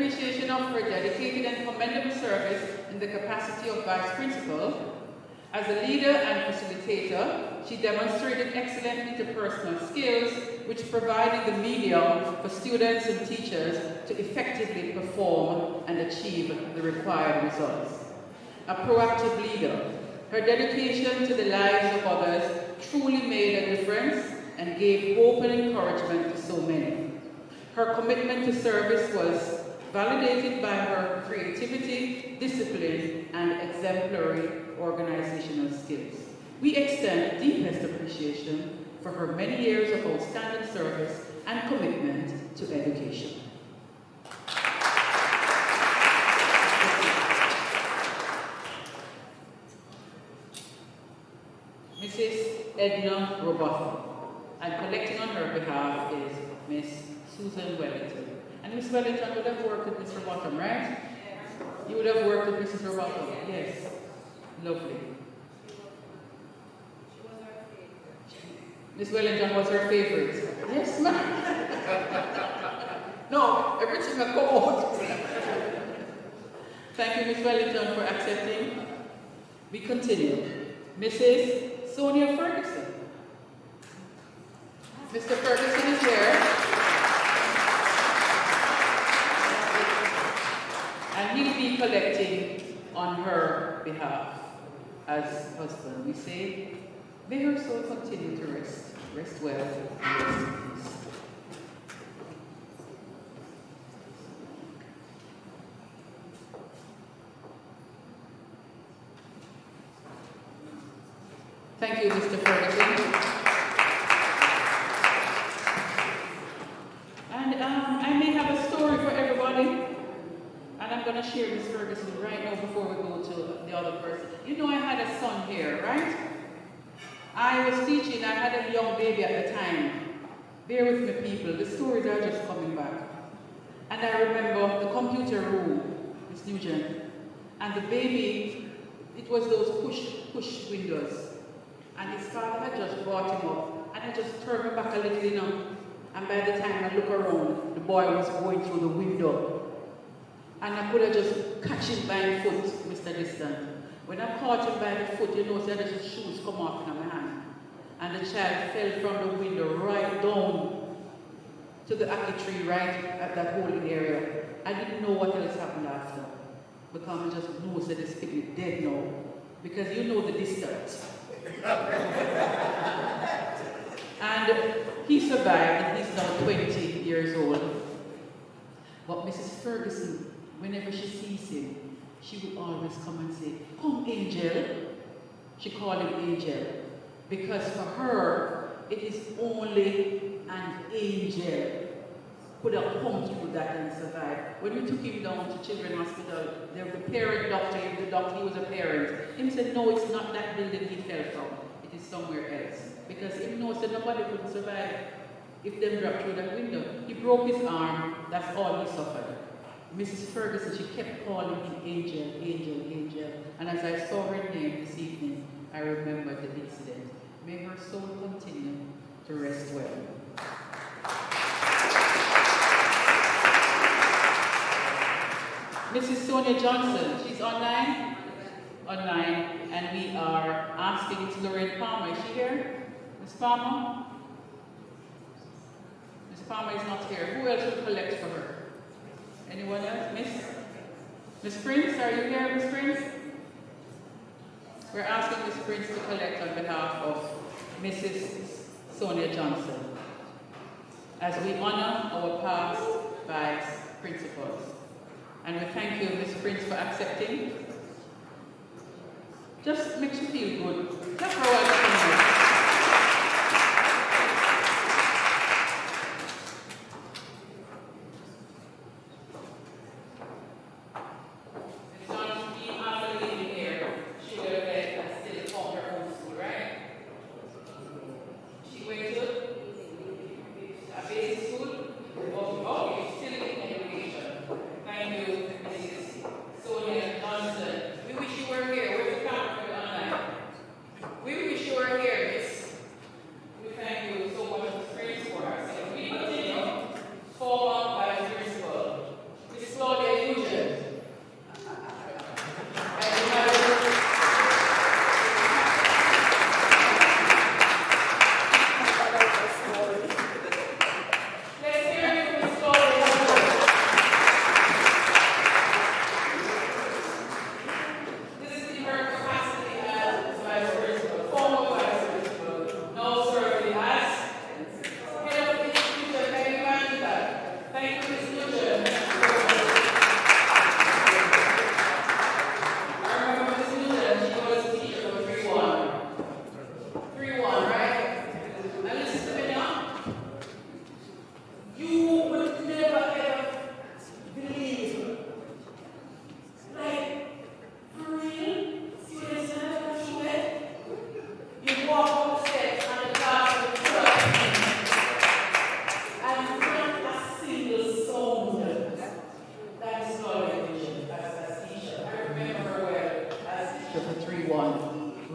appreciation of her dedicated and commendable service in the capacity of Vice Principal. As a leader and facilitator, she demonstrated excellent interpersonal skills, which provided the medium for students and teachers to effectively perform and achieve the required results. A proactive leader, her dedication to the lives of others truly made a difference and gave hope and encouragement to so many. Her commitment to service was validated by her creativity, discipline, and exemplary organizational skills. We extend deepest appreciation for her many years of outstanding service and commitment to education. Mrs. Edna Robotham, and collecting on her behalf is Miss Susan Wellington. And Miss Wellington would have worked with Miss Robotham, right? You would have worked with Mrs. Robotham, yes. Lovely. Miss Wellington was her favorite. Yes, ma'am. No, everything will come out. Thank you, Miss Wellington, for accepting. We continue. Mrs. Sonia Ferguson. Mr. Ferguson is here. And he'll be collecting on her behalf as husband. We say, may her soul continue to rest well, and rest in peace. Thank you, Mr. Ferguson. And I may have a story for everybody, and I'm going to share Ms. Ferguson right now before we go to the other person. You know I had a son here, right? I was teaching, I had a young baby at the time. Bear with me, people, the stories are just coming back. And I remember the computer room, Miss Nugent, and the baby, it was those push windows. And his father had just brought him up, and I just turned him back a little, you know. And by the time I look around, the boy was going through the window. And I could have just catch him by the foot, Mr. Distant. When I caught him by the foot, you know, so his shoes come off in my hand. And the child fell from the window right down to the apple tree right at that holding area. I didn't know what else happened after. Because I just know that this kid is dead now. Because you know the distance. And he survived, and he's now 20 years old. But Mrs. Ferguson, whenever she sees him, she would always come and say, "Come, Angel." She called him Angel. Because for her, it is only an angel could have come through that and survived. When we took him down to Children's Hospital, there was a parent doctor, he was a parent. He said, no, it's not that building he fell from. It is somewhere else. Because he knows that nobody could survive if them dropped through that window. He broke his arm, that's all he suffered. Mrs. Ferguson, she kept calling him Angel, Angel, Angel. And as I saw her name this evening, I remembered the incident. May her soul continue to rest well. Mrs. Sonia Johnson, she's online? Online, and we are asking, it's Lorraine Palmer, is she here? Ms. Palmer? Ms. Palmer is not here. Who else will collect for her? Anyone else? Miss Prince, are you here, Miss Prince? We're asking Miss Prince to collect on behalf of Mrs. Sonia Johnson as we honor our past vice principals. And we thank you, Ms. Prince, for accepting. Just makes you feel good. Clap for a while. We wish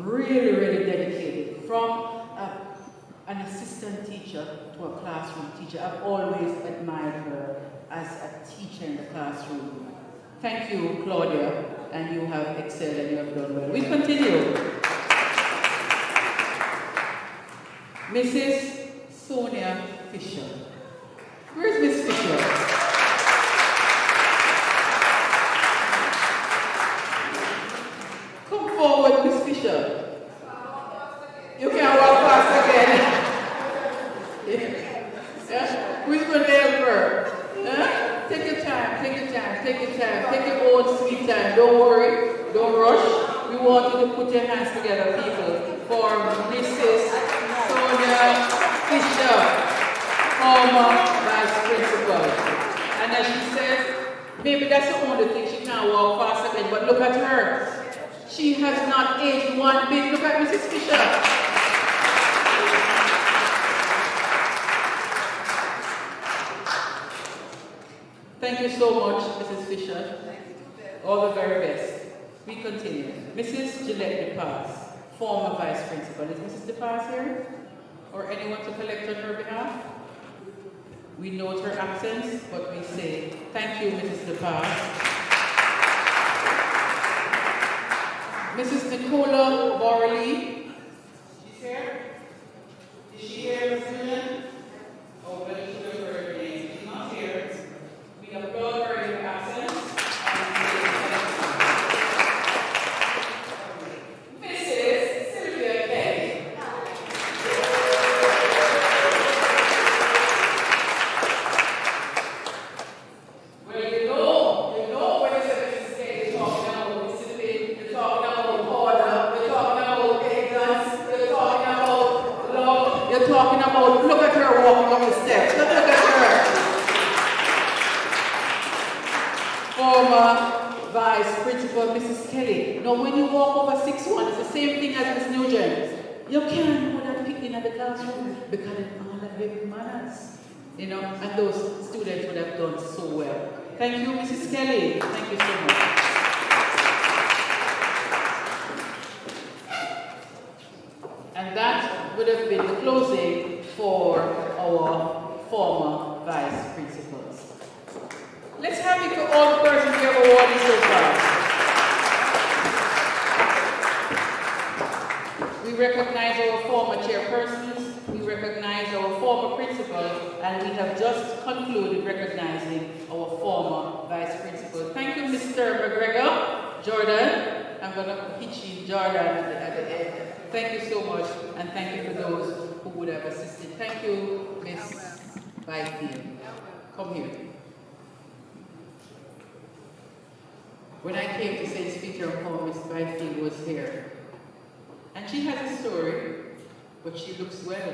really, really dedicated. From an assistant teacher to a classroom teacher, I've always admired her as a teacher in the classroom. Thank you, Claudia, and you have excelled and you have done well. We continue. Mrs. Sonia Fisher. Where's Miss Fisher? Come forward, Miss Fisher. You can walk fast again. Yeah? Who's going to help her? Huh? Take your time, take your time, take your time, take your own sweet time. Don't worry, don't rush. We want you to put your hands together, people, for Mrs. Sonia Fisher, former vice principal. And as she says, maybe that's the only thing, she can't walk fast again, but look at her. She has not aged one bit. Look at Mrs. Fisher. Thank you so much, Mrs. Fisher. All the very best. We continue. Mrs. Gillette DePaz, former vice principal. Is Mrs. DePaz here? Or anyone to collect on her behalf? We note her absence, but we say thank you, Mrs. DePaz. Mrs. Nicola Borley. She's here? Is she here, Ms. Nguyen? Oh, well, she doesn't know her name. She's not here. We applaud her in her absence. Mrs. Sylvia Kelly. Well, you know when you say Mrs. Kelly, you're talking about discipline, you're talking about order, you're talking about elegance, you're talking about love, you're talking about, look at her walking up the steps, look at her. Former Vice Principal Mrs. Kelly. Now, when you walk over 6-1, it's the same thing as Miss Nugent. You can't know that picking at the classroom because it's all of baby manners. You know, and those students would have done so well. Thank you, Mrs. Kelly. Thank you so much. And that would have been the closing for our former vice principals. Let's have it for all the persons we have awarded so far. We recognize our former chairpersons, we recognize our former principals, and we have just concluded recognizing our former vice principal. Thank you, Mr. McGregor. Jordan, I'm going to pitch in Jordan at the end. Thank you so much, and thank you for those who would have assisted. Thank you, Ms. Byfield. Come here. When I came to St. Peter and Paul, Ms. Byfield was here. And she has a story, but she looks well.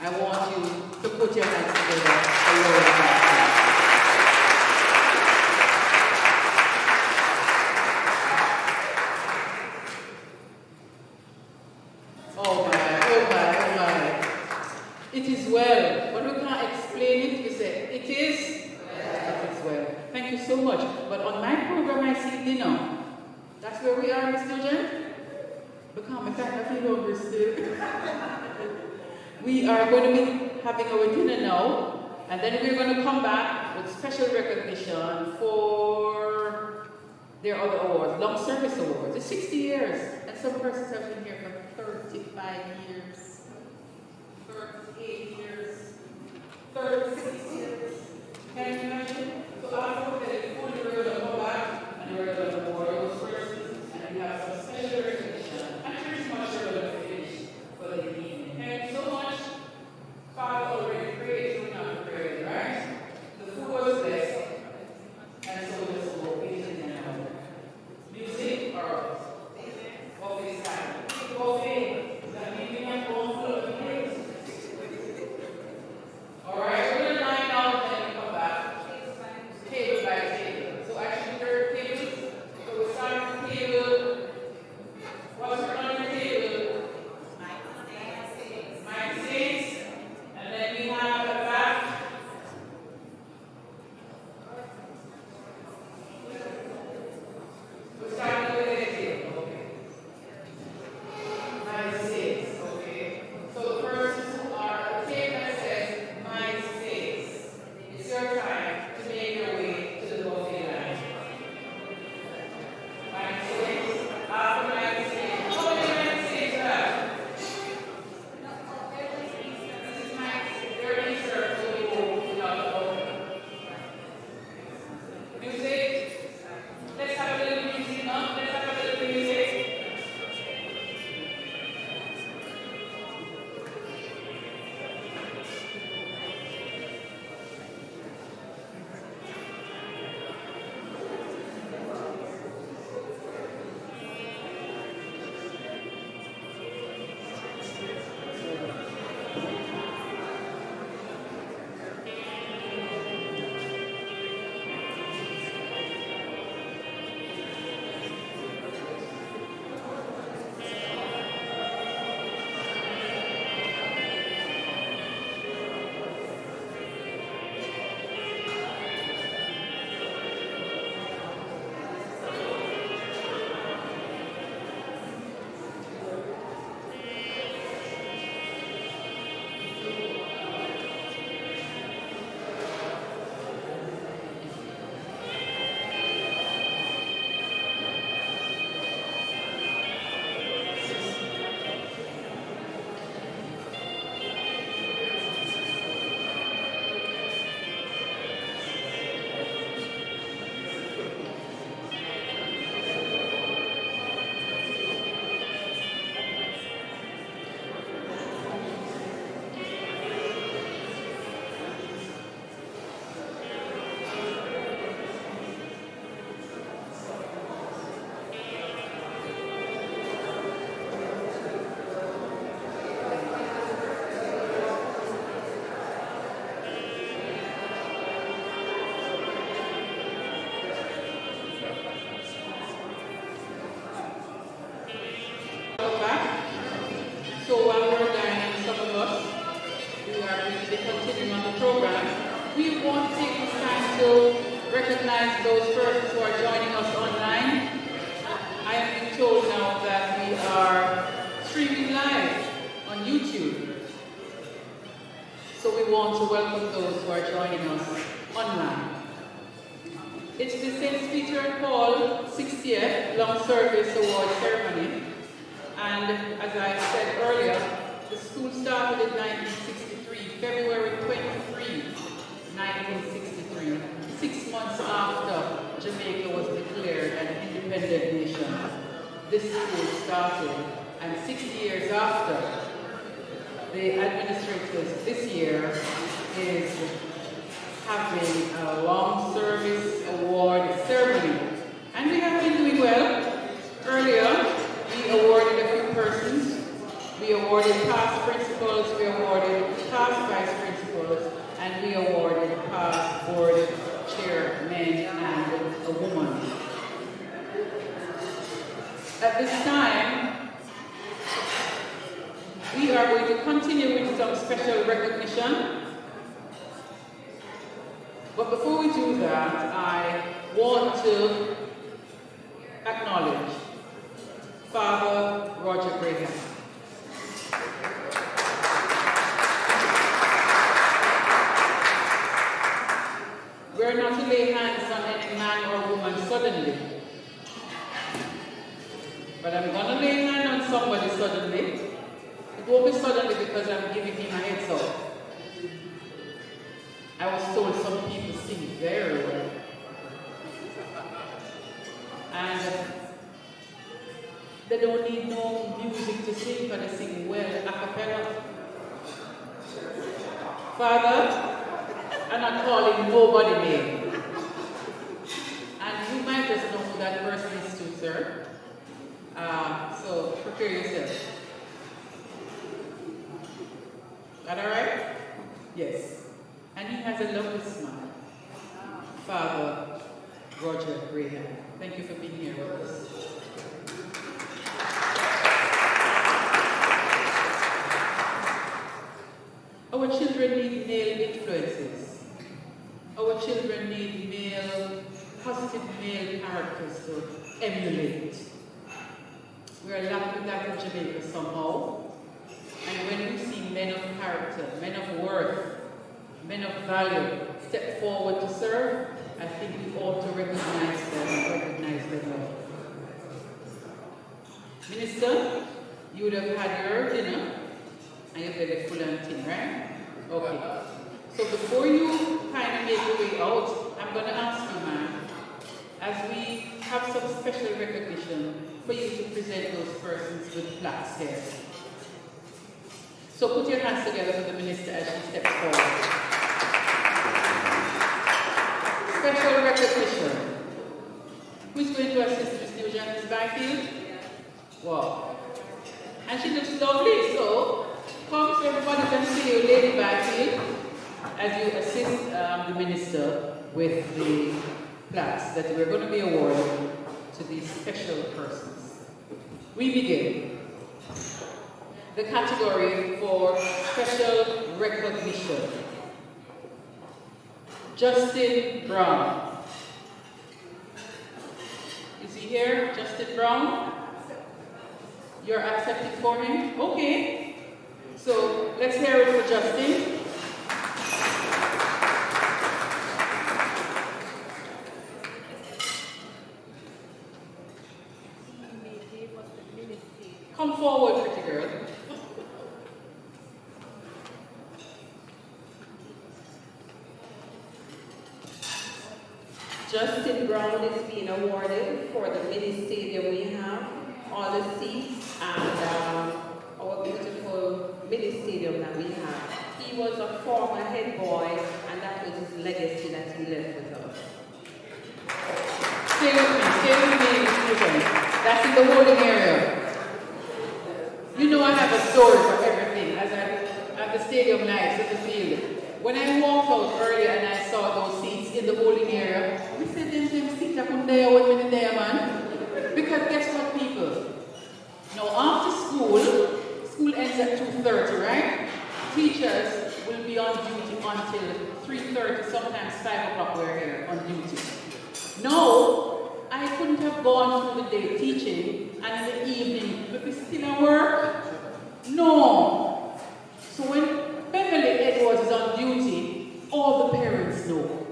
I want you to put your hands together for Laura Byfield. Oh my, oh my, oh my. It is well. But we can't explain it. We say, it is well. It is well. Thank you so much. But on my program, I see dinner. That's where we are, Ms. Nugent? Become, in fact, I feel hungry still. We are going to be having our dinner now, and then we're going to come back with special recognition for their other awards, long service awards. It's 60 years, and some persons have been here for 35 years, 38 years, 36 years. Can you imagine? So after that, we're going to come back, and we're going to award those persons, and we have some special recognition. And pretty much we're going to finish for the evening. Thank you so much. Father already prayed, so we're not praying, right? The food was blessed, and so this will be in now. Music or office time? Coffee. Does that mean we have to go full of the place? All right, we're going to line down and then we come back. Table by table. So actually, there are tables. So we start with table recognize those persons who are joining us online. I am being told now that we are streaming live on YouTube. So we want to welcome those who are joining us online. It's the St. Peter and Paul 60th Long Service Award ceremony. And as I said earlier, the school started in 1963, February 23, 1963, 6 months after Jamaica was declared an independent nation. This school started, and 60 years after, the administrators this year is having a long service award ceremony. And we have been doing well. Earlier, we awarded a few persons. We awarded past principals, we awarded past vice principals, and we awarded past board chairmen and a woman. At this time, we are going to continue with some special recognition. But before we do that, I want to acknowledge Father Roger Graham. We're not to lay hands on any man or woman suddenly. But I'm going to lay hand on somebody suddenly. It won't be suddenly because I'm giving him a heads up. I was told some people sing very well. And they don't need no music to sing, but they sing well a cappella. Father, I'm not calling nobody name. And you might just know who that person is too, sir. So prepare yourself. That all right? Yes. And he has a lovely smile. Father Roger Graham. Thank you for being here with us. Our children need male influences. Our children need positive male characters to emulate. We are lacking that in Jamaica somehow. And when we see men of character, men of worth, men of value step forward to serve, I think we ought to recognize them well. Minister, you would have had your dinner, and you're very full and thin, right? Okay. So before you kind of make your way out, I'm going to ask you, ma'am, as we have some special recognition for you to present those persons with plaques here. So put your hands together for the minister as she steps forward. Special recognition. Who's going to assist Ms. Nugent, Ms. Byfield? Wow. And she looks lovely, so come so everybody can see you, Lady Byfield, as you assist the minister with the plaques that we're going to be awarding to these special persons. We begin. The category for special recognition. Justin Brown. Is he here? Justin Brown? You're accepted for him? Okay. So let's hear it for Justin. Come forward, pretty girl. Justin Brown is being awarded for the mini stadium we have, all the seats, and our beautiful mini stadium that we have. He was a former head boy, and that was his legacy that he left with us. Stay with me, Stephen. That's in the holding area. You know I have a story for everything, as I at the stadium nights at the field. When I walked out earlier and I saw those seats in the holding area, we said them seats I couldn't there with me there, man. Because guess what, people? Now after school ends at 2:30, right? Teachers will be on duty until 3:30, sometimes 5 o'clock we're here on duty. No, I couldn't have gone through the day teaching and in the evening, but we still at work. No. So when Beverly Edwards is on duty, all the parents know.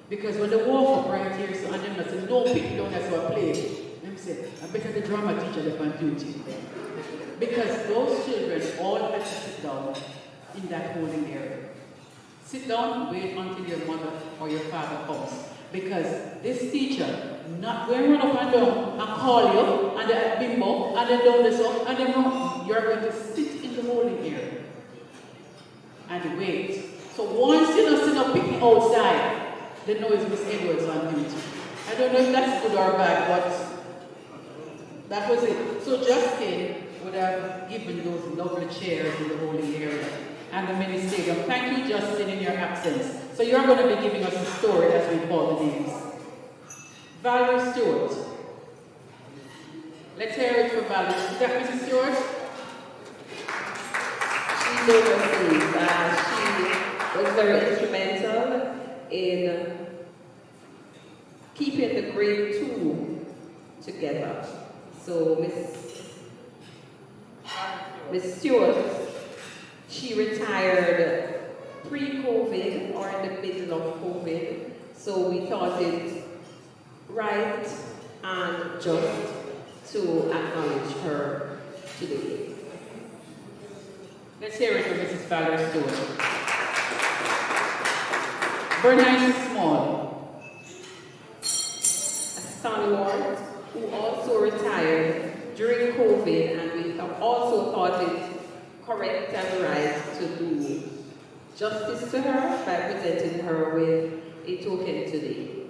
Because when they walk up right here, so and them say, no, pick down as well play. Them say, I better the drama teacher left on duty. Because those children all have to sit down in that holding area. Sit down, wait until your mother or your father comes. Because this teacher not going to run up and down and call you and the bimbo and then down this up and then run. You're going to sit in the holding area and wait. So once you don't sit up picking outside, they know it's Miss Edwards on duty. I don't know if that's good or bad, but that was it. So Justin would have given those lovely chairs in the holding area and the mini stadium. Thank you, Justin, in your absence. So you're going to be giving us a story as we call the names. Valerie Stewart. Let's hear it for Valerie. Is that Mrs. Stewart? She's overseas. She was very instrumental in keeping the grade 2 together. So Miss Stewart, she retired pre-COVID or in the middle of COVID. So we thought it right and just to acknowledge her today. Let's hear it for Mrs. Valerie Stewart. Bernice Small. A stalwart who also retired during COVID, and we also thought it correct and right to do justice to her by presenting her with a token today.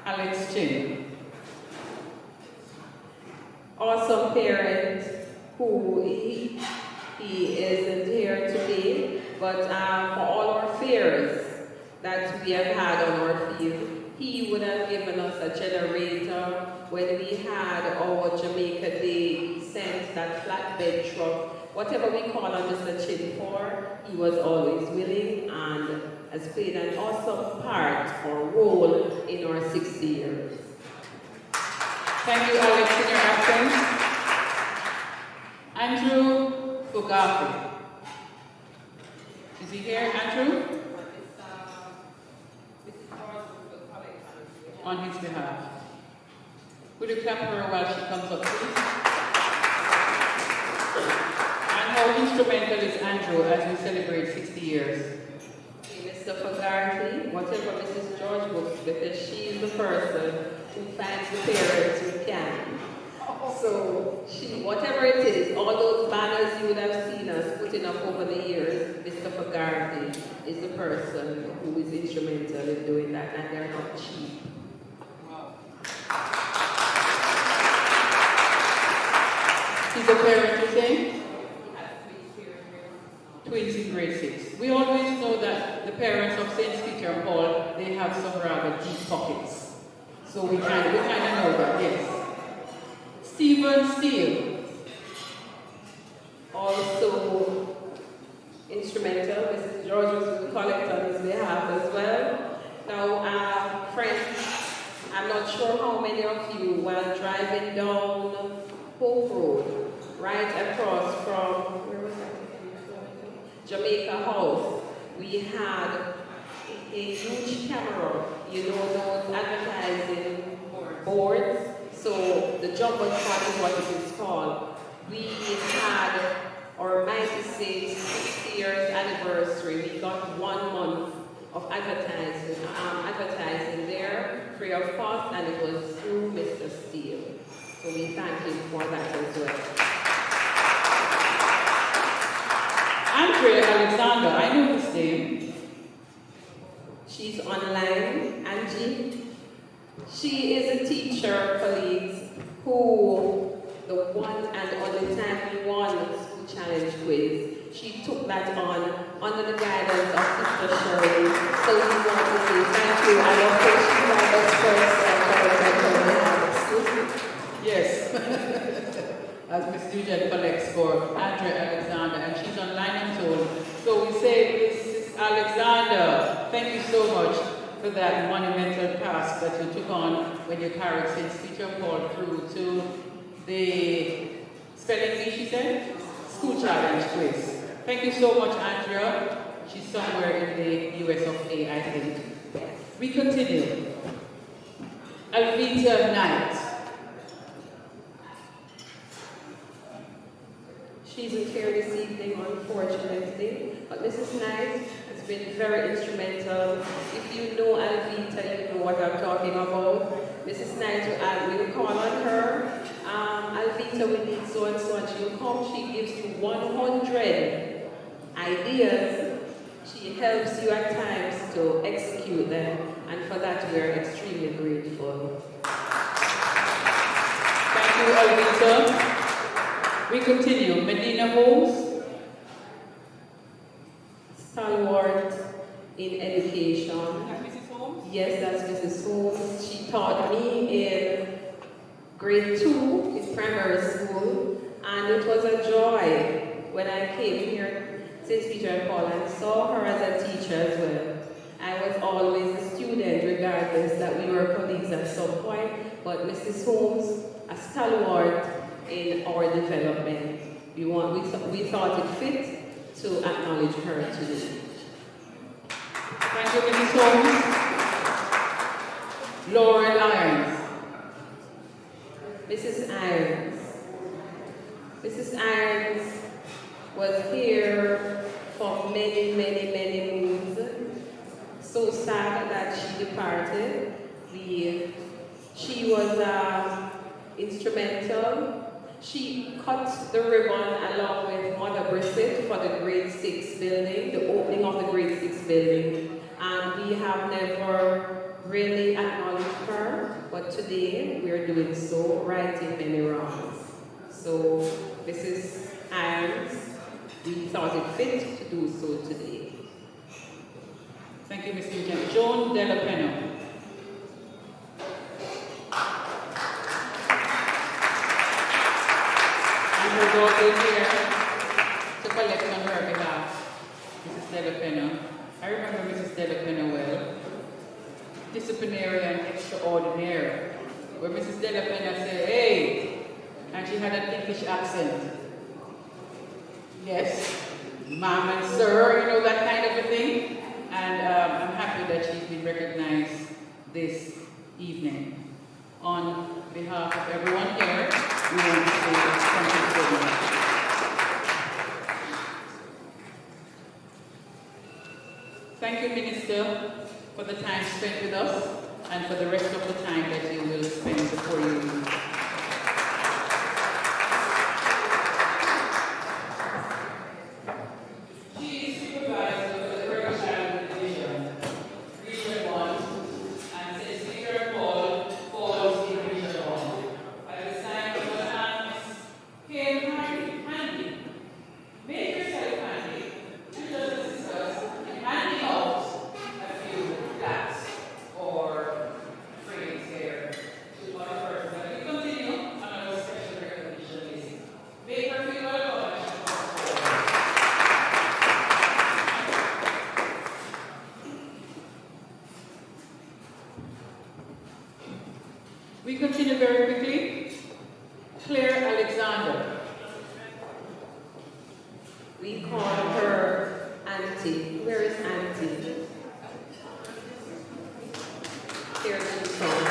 Alex Chin. Awesome parent who he isn't here today, but for all our fairs that we have had on our field, he would have given us a generator. When we had our Jamaica Day, he sent that flatbed truck, whatever we call on Mr. Chin for, he was always willing and has played an awesome part or role in our 60 years. Thank you, Alex, in your absence. Andrew Fugafi. Is he here, Andrew? On his behalf. Would you clap her while she comes up, please? And how instrumental is Andrew as we celebrate 60 years? Mr. Fogarty, whatever Mrs. George works with, because she is the person who finds the parents who can. So, whatever it is, all those banners you would have seen us putting up over the years, Mr. Fogarty is the person who is instrumental in doing that, and they're not cheap. He's a parent, you say? Twins in grade 6. We always know that the parents of St. Peter and Paul, they have some rather deep pockets. So we kind of know that, yes. Stephen Steele. Also instrumental, Mrs. George will collect on his behalf as well. Now, friends, I'm not sure how many of you, while driving down Hope Road, right across from, where was that? Jamaica House, we had a huge camera, you know, those advertising boards. So the Jumbotron is what it is called. We had our 96 60 years anniversary. We got 1 month of advertising there, free of cost, and it was through Mr. Steele. So we thank him for that as well. Andrea Alexander, I know this name. She's online, Angie. She is a teacher, colleagues, who the one and only time we won the school challenge quiz, she took that on under the guidance of Sister Shirley. So we want to say thank you, and of course she's our best person. Yes. As Ms. Nugent collects for Andrea Alexander, and she's online and told. So we say, Mrs. Alexander, thank you so much for that monumental task that you took on when you carried St. Peter Paul through to the spelling bee, she said? School challenge quiz. Thank you so much, Andrea. She's somewhere in the US of A, I think. We continue. Alvita Knight. She's isn't here this evening, unfortunately, but Mrs. Knight has been very instrumental. If you know Alvita, you know what I'm talking about. Mrs. Knight, we'll call on her. Alvita, we need so and so, and she'll come. She gives you 100 ideas. She helps you at times to execute them, and for that we are extremely grateful. Thank you, Alvita. We continue. Medina Holmes. Stalwart in education. Mrs. Holmes? Yes, that's Mrs. Holmes. She taught me in grade 2 in primary school, and it was a joy when I came here, St. Peter and Paul, and saw her as a teacher as well. I was always a student, regardless that we were colleagues at some point, but Mrs. Holmes, a stalwart in our development. We thought it fit to acknowledge her today. Thank you, Mrs. Holmes. Laurel Irons. Mrs. Irons. Mrs. Irons was here for many, many, many moons. So sad that she departed. She was instrumental. She cut the ribbon along with Mother Brissett for the grade 6 building, the opening of the grade 6 building. And we have never really acknowledged her, but today we are doing so, righting many wrongs. So Mrs. Irons, we thought it fit to do so today. Thank you, Mr. Lieutenant. Joan Della Pena. Her daughter is here to collect on her behalf, Mrs. Della Pena. I remember Mrs. Della Pena well. Disciplinarian extraordinaire. Where Mrs. Della Pena said, hey, and she had an English accent. Yes, ma'am and sir, you know, that kind of a thing. And I'm happy that she's been recognized this evening. On behalf of everyone here, we want to say thank you so much. Thank you, Minister, for the time spent with us and for the rest of the time that you will spend before you leave. We continue very quickly. Claire Alexander. We call her Auntie. Where is Auntie? Here she comes.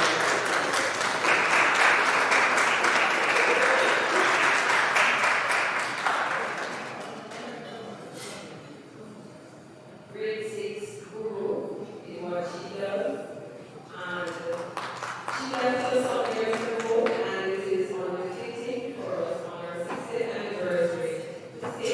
Grade 6 guru in what she does. And she left us some years ago, and it is on the 15th for us on our 60th anniversary to say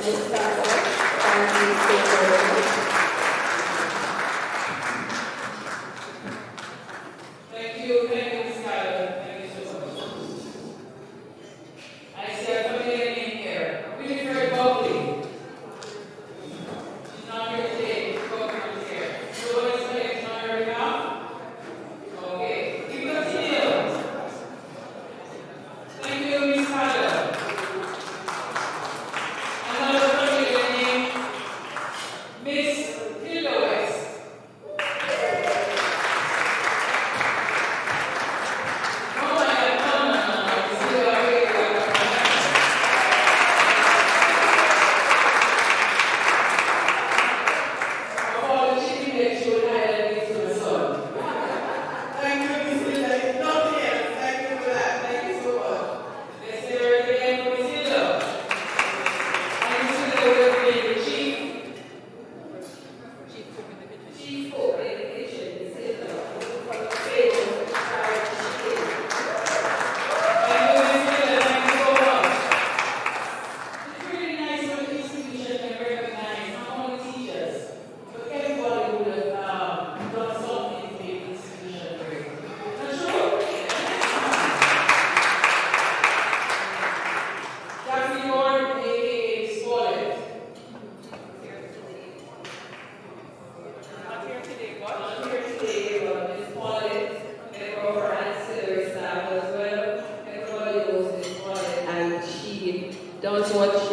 Ms. Carter, and Ms. Chairperson. Thank you, Ms. Carter. Thank you so much. I see a familiar name here. Really very bubbly. She's not here today. She's going to here. So what is it? She's not here now? Okay. We continue. Thank you, Ms. Carter. Another familiar name, Miss Hillowes.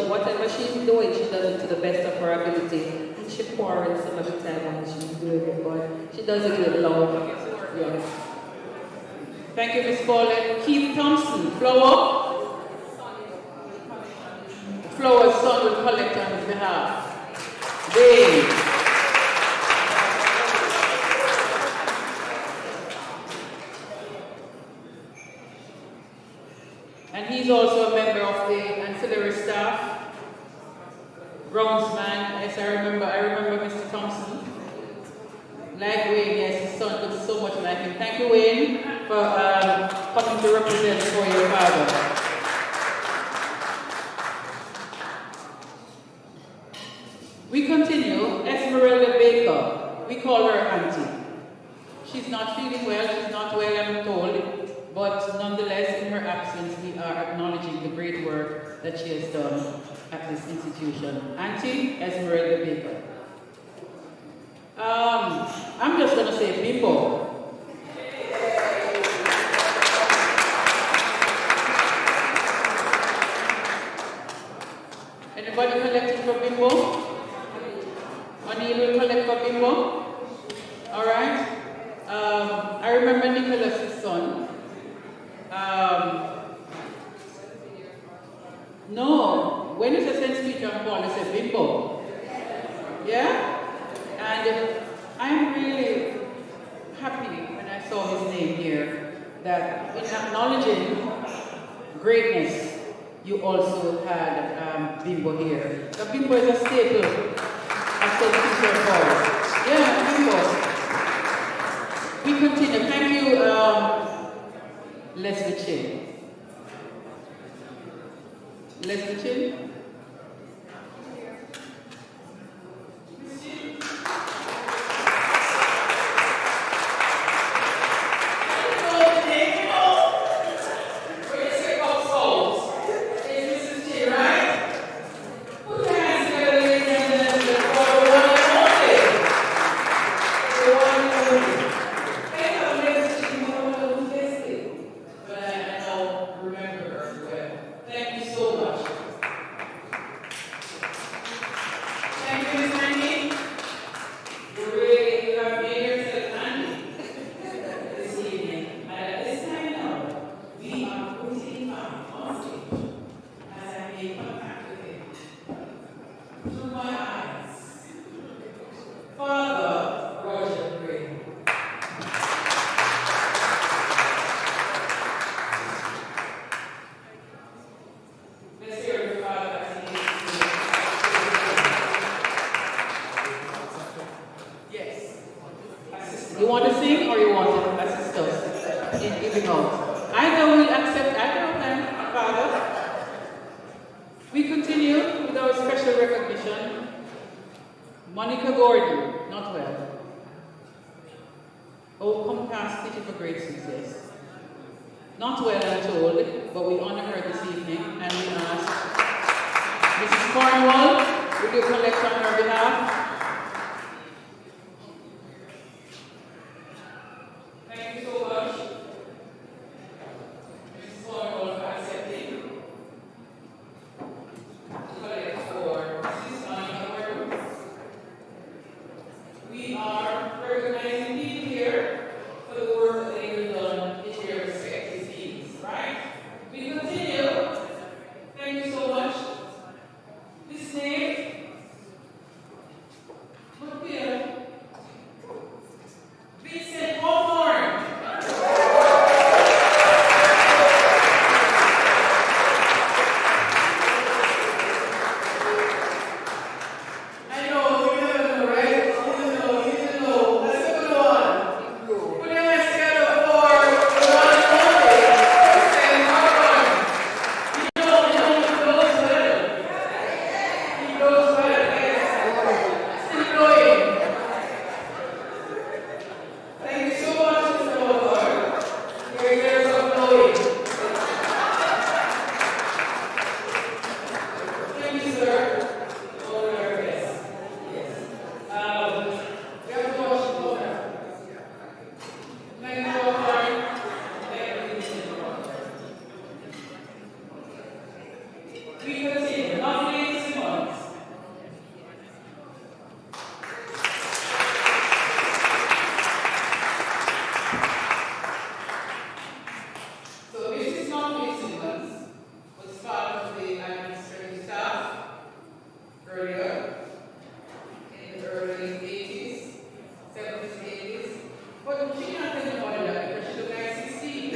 Whatever she's doing, she does it to the best of her ability. And she quarrels some of the time when she's doing it, but she does it with love. Yes. Thank you, Ms. Paulette. Keith Thompson, Flower. Flower's son will collect on his behalf. Dave. And he's also a member of the ancillary staff. Groundsman, yes, I remember Mr. Thompson. Like Wayne, yes, his son looks so much like him. Thank you, Wayne, for coming to represent for your father. We continue. Esmeralda Baker, we call her Auntie. She's not feeling well, she's not well, I'm told. But nonetheless, in her absence, we are acknowledging the great work that she has done at this institution. Auntie Esmeralda Baker. I'm just going to say Bimbo. Anybody collecting for Bimbo? O'Neill will collect for Bimbo? All right. I remember Nicholas's son. No, when you say St. Peter and Paul, you say Bimbo. Yeah? And I'm really happy when I saw his name here, that in acknowledging greatness, you also had Bimbo here. The Bimbo is a staple of St. Peter and Paul. Yeah, Bimbo. We continue. Thank you, Leslie Chin. Leslie Chin? Monica Gordon, not well. Oh, come past City for Great Success. Not well, I'm told, but we honor her this evening and we ask Mrs. Cornwall, will you collect on her behalf? Thank you so much, Mrs. Cornwall, for accepting to collect for Mrs. Monica Gordon. We are recognizing people here for the work that they have done in their respective fields, right? We continue. Thank you so much. This name, Vincent Hawthorne. I know, you never know, right? You didn't know. Let's go to one. Put your hands together for Ron Monday. Vincent Hawthorne. He knows well. He knows well, yes. Still going. Thank you so much, Mr. Hawthorne. Your years of knowing. Thank you, sir. All your best. Yes. We have to watch the program. Thank you, Hawthorne. Thank you, Mr. Hawthorne. We continue. Nominated Simmons. So Mrs. Nominated Simmons was part of the administrative staff earlier in the early 80s, 70s, 80s. But she can't tell anybody that because she looked like 16.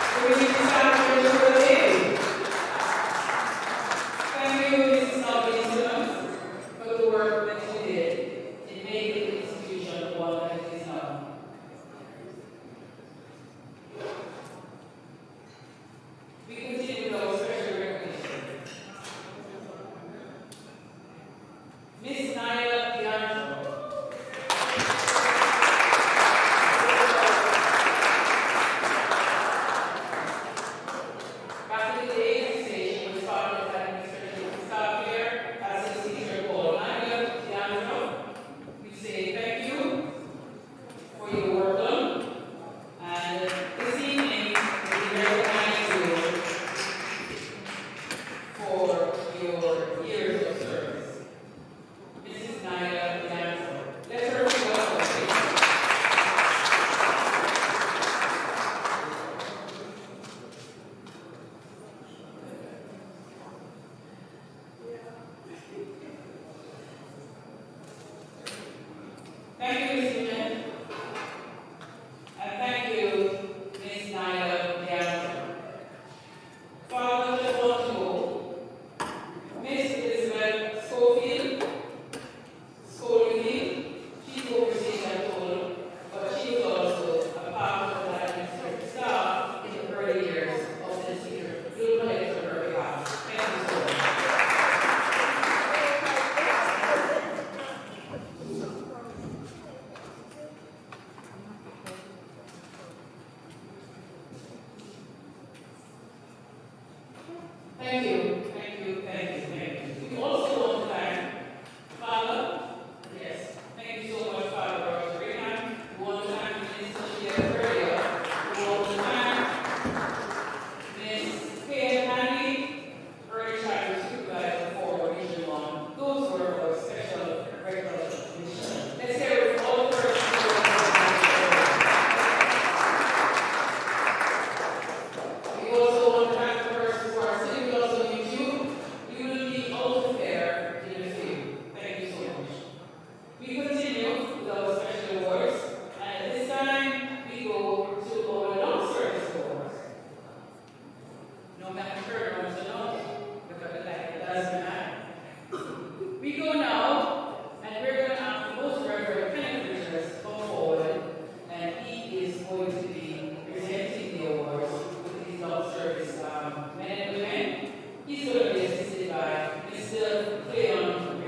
So we need to start with her age. Thank you, Mrs. Nominated Simmons, for the work that you did in making the institution what it is now. We continue with our special recognition. Miss Nyla D'Angelo. Back in the day, I say she was part of the administrative staff here as a teacher called Nyla D'Angelo. We say thank you for your work done. And this evening, we recognize you for your years of service. Mrs. Nyla D'Angelo. Let her be welcome, please. Thank you, Ms. Newman. And thank you, Ms. Nyla D'Angelo. Father, just want to know, Miss Elizabeth Schofield, she's overseeing that total, but she was also a part of the administrative staff in the early years of this year. You'll collect on her behalf. Thank you so much. Thank you, thank you, thank you, thank you. We also want to thank Father. Yes, thank you so much, Father Roger Graham. We want to thank Minister Sheila earlier. We want to thank Ms. Kay Hanley, Early Childhood Supervisor for Region 1. Those were our special recognition. Let's hear it from all the persons who are We also want to thank the persons who are sitting with us on YouTube. You will be out there in the field. Thank you so much. We continue with our special awards, and at this time we go to our non-service awards. No matter sure wants to know, because the light it doesn't matter. We go now, and we're going to ask the most reverend Kenneth Richards to come forward, and he is going to be presenting the awards with his non-service men and women. He's going to be assisted by Mr. Cleon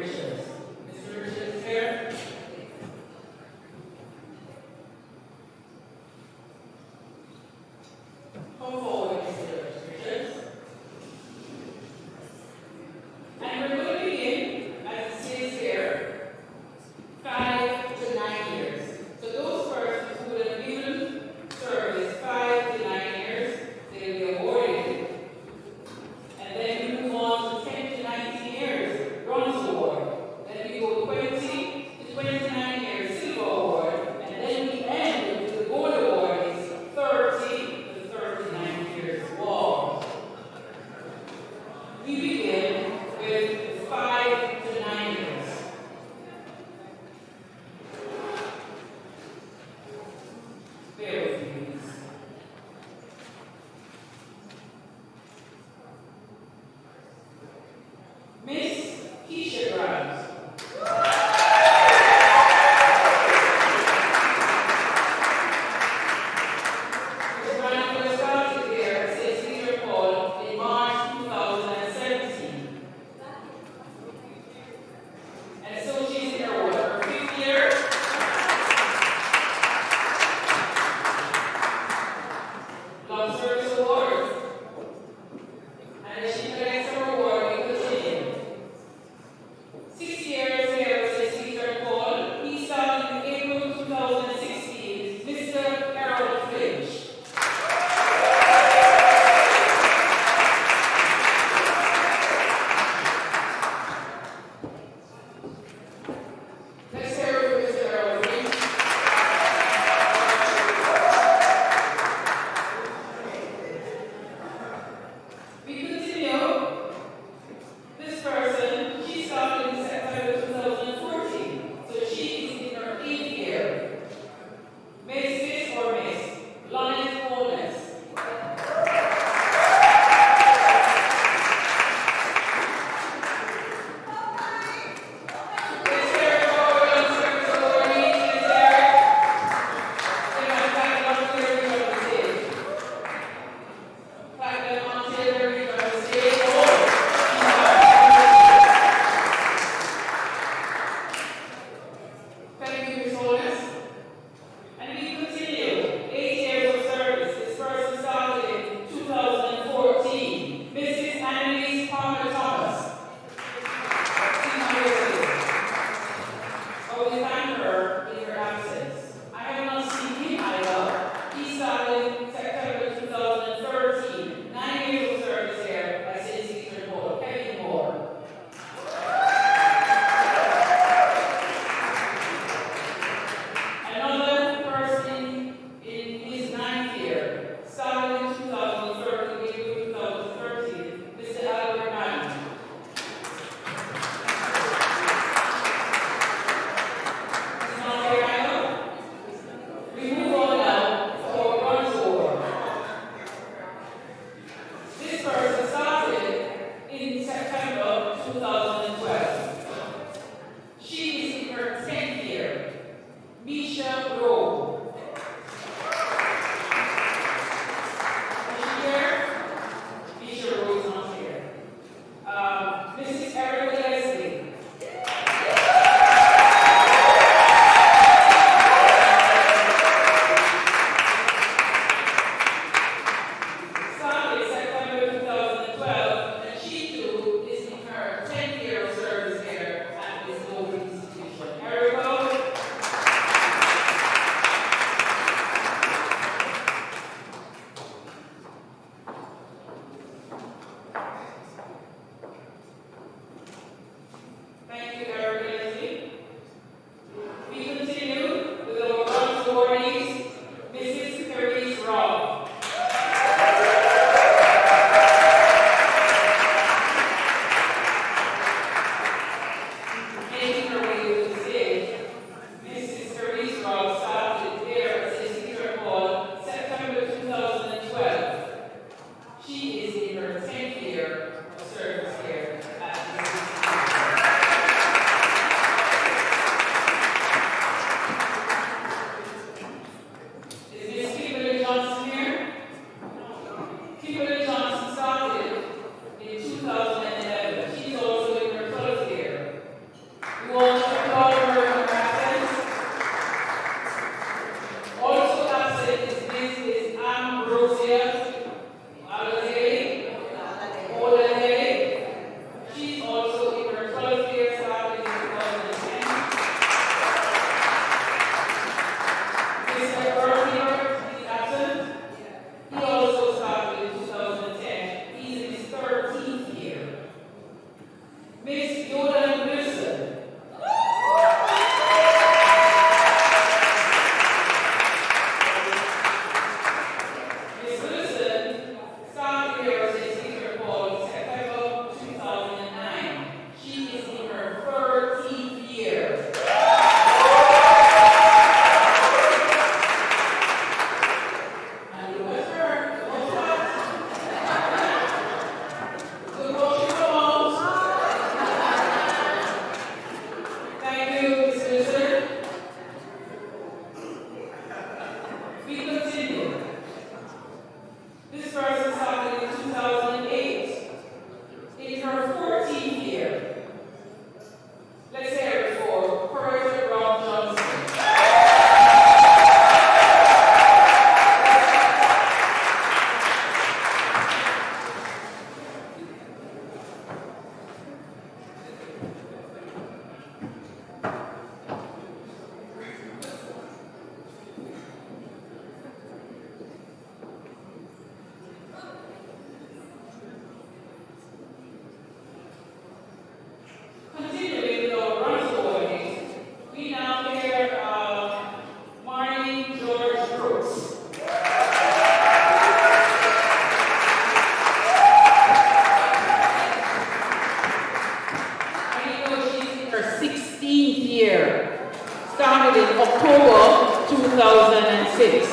16th year. Started in October 2006.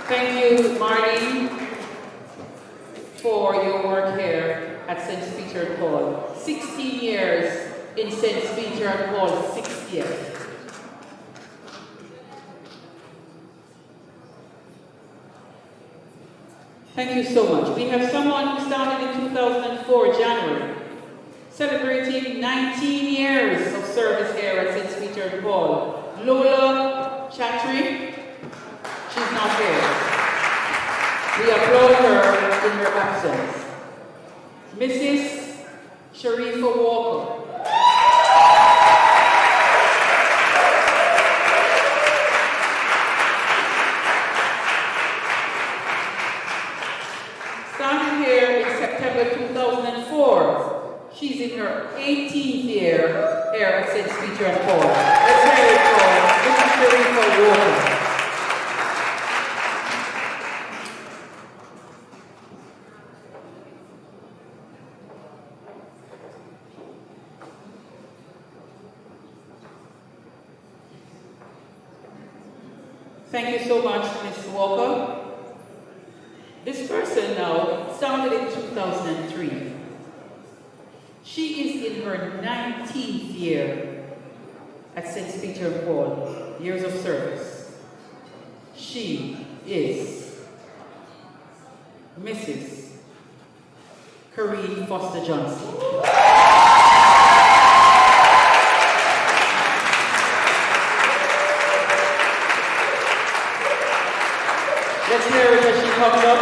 Thank you, Marlene, for your work here at St. Peter and Paul. 16 years in St. Peter and Paul, 6 years. Thank you so much. We have someone who started in 2004, January, celebrating 19 years of service here at St. Peter and Paul. Lola Chatry, she's not here. We applaud her in her absence. Mrs. Sharifa Walker. Started here in September 2004. She's in her 18th year here at St. Peter and Paul. Let's hear it for Mrs. Sharifa Walker. Thank you so much, Ms. Walker. This person now started in 2003. She is in her 19th year at St. Peter and Paul, years of service. She is Mrs. Corrine Foster Johnson. Let's hear it as she comes up.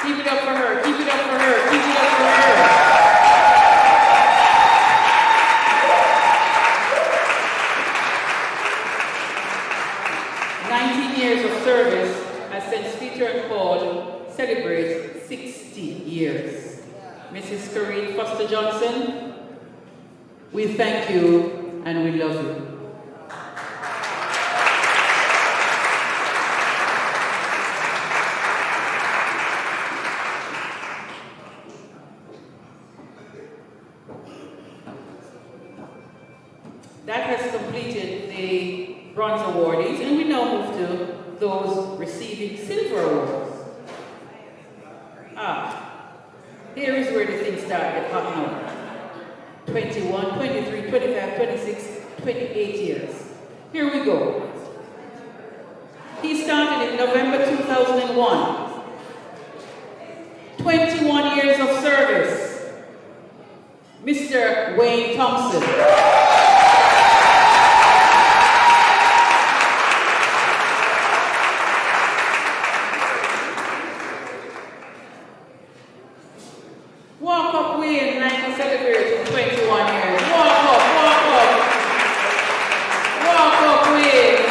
Keep it up for her, keep it up for her, keep it up for her. 19 years of service as St. Peter and Paul celebrates 60 years. Mrs. Corrine Foster Johnson, we thank you and we love you. That has completed the bronze awardees, and we now move to those receiving silver awards. Here is where the things start at hot now. 21, 23, 25, 26, 28 years. Here we go. He started in November 2001. 21 years of service. Mr. Wayne Thompson. Walk up, Wayne, like a celebrating 21 years. Walk up, walk up. Walk up, Wayne.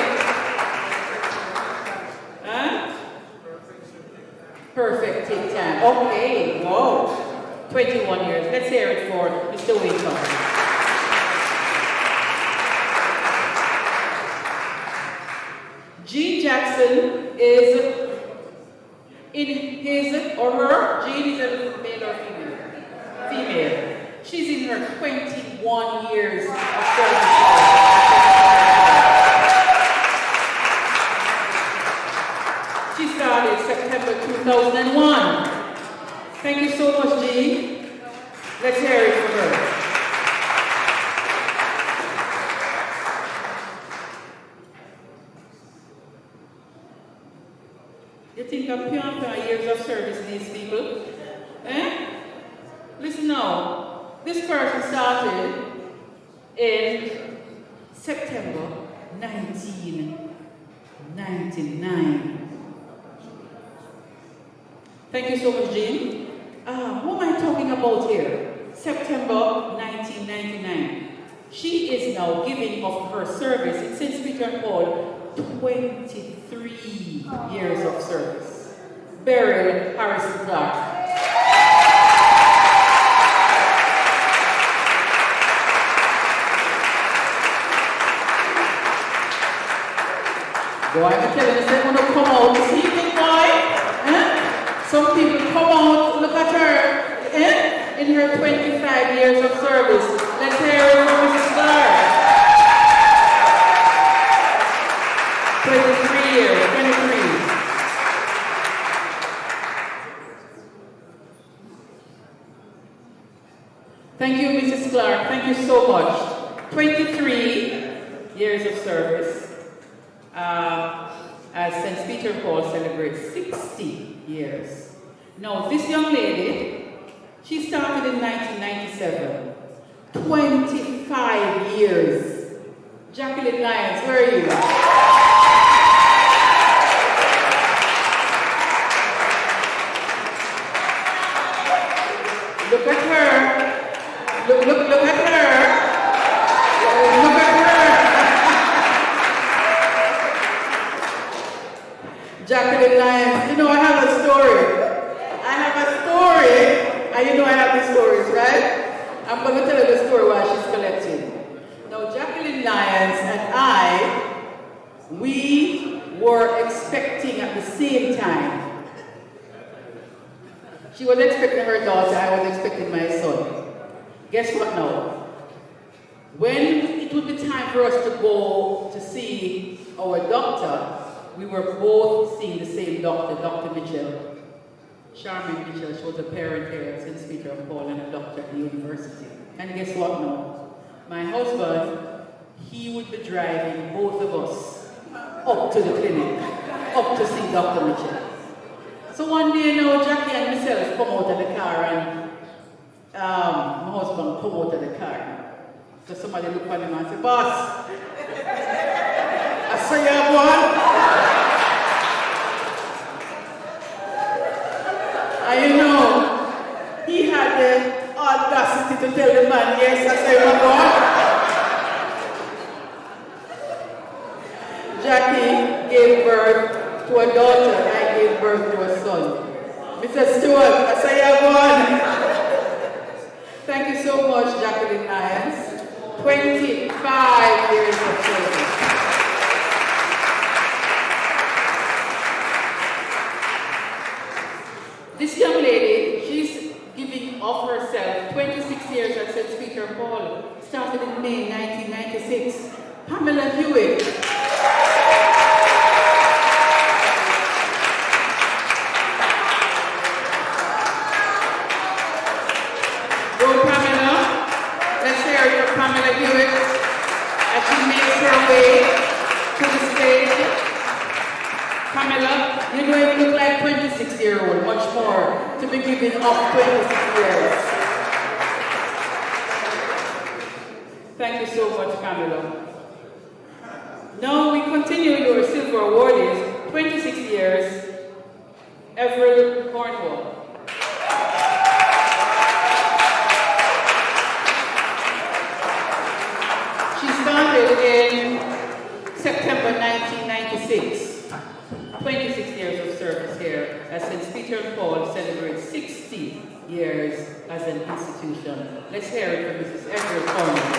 Huh? Perfect take time. Okay, wow. 21 years. Let's hear it for Mr. Wayne Thompson. Jean Jackson is in his or her. Jean is a male or female? Female. She's in her 21 years of service. She started September 2001. Thank you so much, Jean. Let's hear it for her. You think of pure years of service, these people? Eh? Listen now. This person started in September 1999. Thank you so much, Jean. What am I talking about here? September 1999. She is now giving of her service in St. Peter and Paul 23 years of service. Beryl Harrison Clark. Boy, I'm telling you, they want to come out this evening, boy. Some people come out in her 25 years of service. Let's hear it for Mrs. Clark. 23 years, 23. Thank you, Mrs. Clark. Thank you so much. 23 years of service. As St. Peter Paul celebrates 60 years. Now, this young lady, she started in 1997. 25 years. Jacqueline Lyons, where are you? Look at her. Look at her. Look at her. Jacqueline Lyons, you know I have a story. And you know I have the stories, right? I'm going to tell you the story while she's collecting. Now, Jacqueline Lyons and I, we were expecting at the same time. She was expecting her daughter, I was expecting my son. Guess what now? When it would be time for us to go to see our doctor, we were both seeing the same doctor, Dr. Mitchell. Charmaine Mitchell, she was a parent here at St. Peter and Paul and a doctor at the university. And guess what now? My husband, he would be driving both of us up to the clinic, up to see Dr. Mitchell. So one day now, Jackie and myself come out of the car and my husband come out of the car. So somebody look at him and say, "Boss, I saw you one." And you know, he had the audacity to tell the man, "Yes, I saw you one." Jackie gave birth to a daughter, I gave birth to a son. Mr. Stewart, I saw you one. Thank you so much, Jacqueline Lyons. 25 years of service. This young lady, she's giving of herself 26 years at St. Peter and Paul. Started in May 1996. Pamela Hewitt. Go Pamela. Let's hear it for Pamela Hewitt as she makes her way to the stage. Pamela, you don't even look like 26-year-old, much more to be giving up 26 years. Thank you so much, Pamela. Now we continue with our silver awardees, 26 years, Everett Cornwall. She started in September 1996. 26 years of service here as St. Peter and Paul celebrates 60 years as an institution. Let's hear it from Mrs. Everett Cornwall.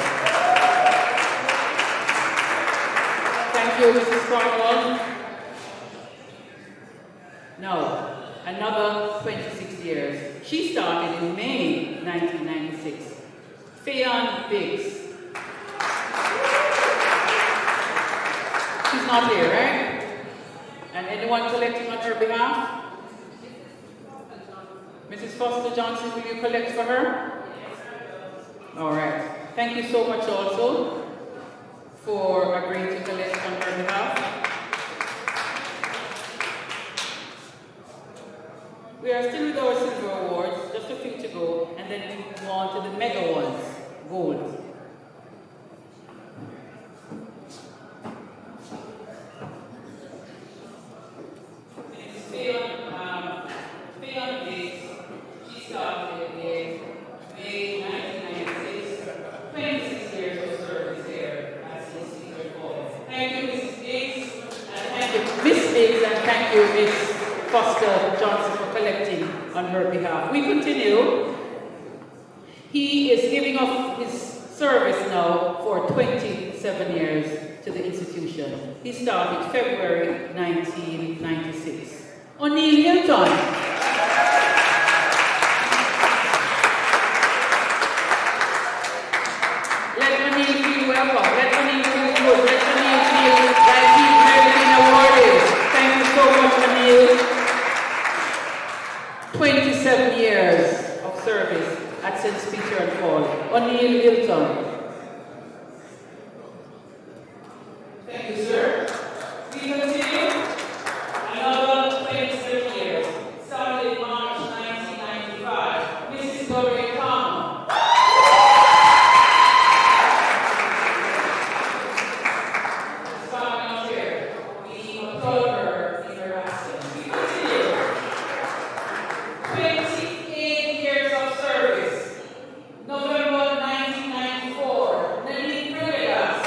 Thank you, Mrs. Cornwall. Now, another 26 years. She started in May 1996. Fayon Biggs. She's not here, right? And anyone collecting on her behalf? Mrs. Foster Johnson, will you collect for her? All right. Thank you so much also for agreeing to collect on her behalf. We are still with our silver awards, just a few to go, and then we move on to the mega ones, gold. Fayon Biggs, she started in May 1996, 26 years of service here at St. Peter and Paul. Thank you, Mrs. Biggs, and thank you, Miss Biggs, and thank you, Miss Foster Johnson, for collecting on her behalf. We continue. He is giving up his service now for 27 years to the institution. He started February 1996. O'Neill Hilton. 27 years of service at St. Peter and Paul. O'Neill Hilton. Thank you, sir. We continue. Another 27 years. Started in March 1995. Mrs. Gloria Palmer. Starting out here. We applaud her in her absence. We continue. 28 years of service. November 1994. Nelly Privilas.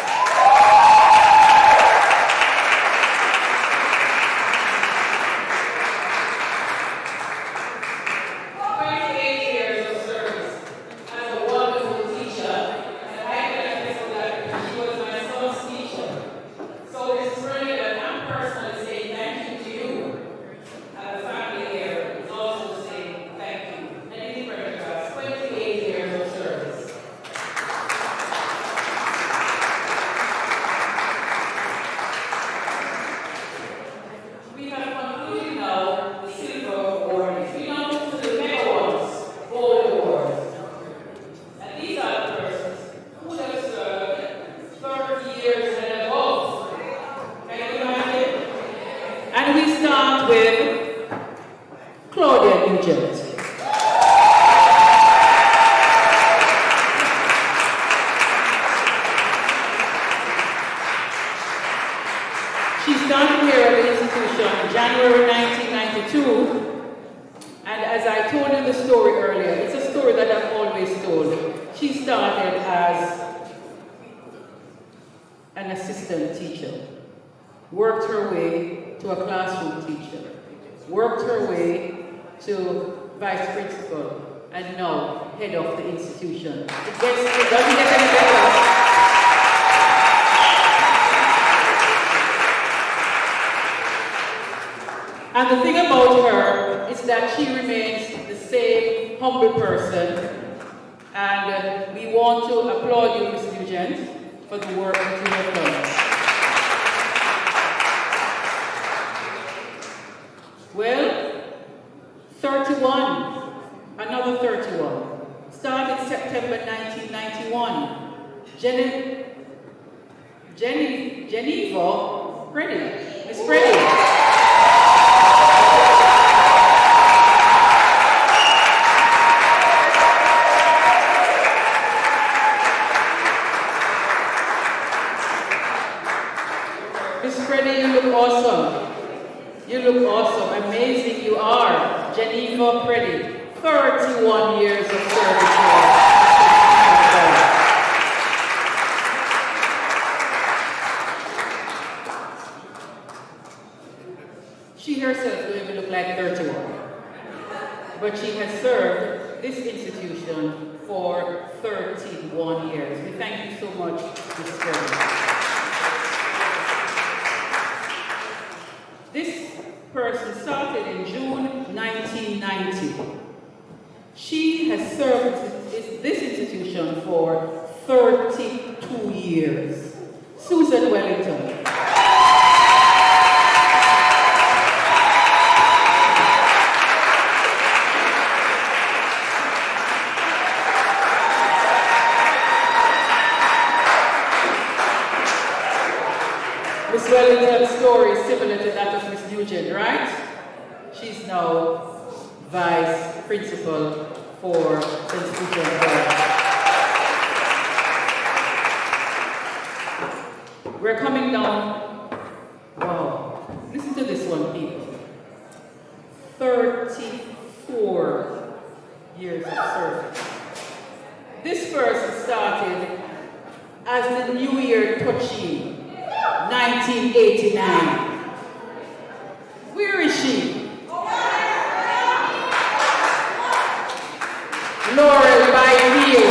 Worked her way to a classroom teacher, worked her way to vice principal, and now head of the institution. It doesn't get any better. And the thing about her is that she remains the same humble person, and we want to applaud you, Ms. Nugent, for the work that you have done. Well, 31, another 31. Started September 1991. Geneva Freddie, Miss Freddie. Miss Freddie, you look awesome. You look awesome, amazing you are. Geneva Pretty, 31 years of service here. She herself don't even look like 31. But she has served this institution for 31 years. We thank you so much, Ms. Freddie. This person started in June 1990. She has served this institution for 32 years. Susan Wellington. Miss Wellington's story is similar to that of Miss Nugent, right? She's now vice principal for St. Peter and Paul. We're coming down. Wow. Listen to this one, people. 34 years of service. This person started as the New Year touchie. 1989. Where is she? Laurel Byfield.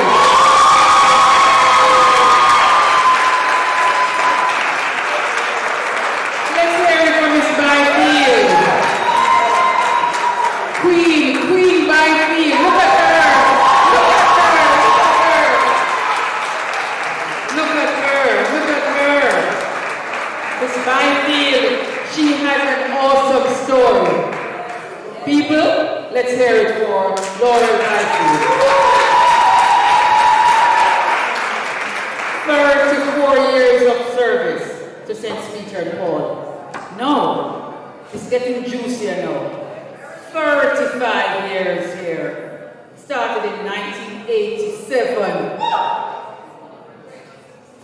Let's hear it from Miss Byfield. Queen Byfield. Look at her. Look at her. Look at her. Look at her. Miss Byfield Let's hear it for Laurel Lightfield. 34 years of service to St. Peter and Paul. No, it's getting juicier now. 35 years here. Started in 1987.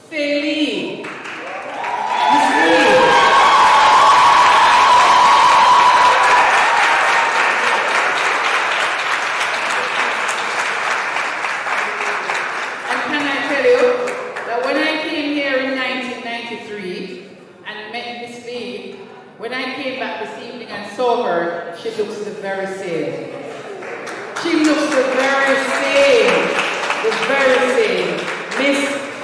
Feli. Miss Lee. And can I tell you that when I came here in 1993 and met Miss Lee, when I came back this evening and saw her, she looks the very same. She looks the very same. The very same. Miss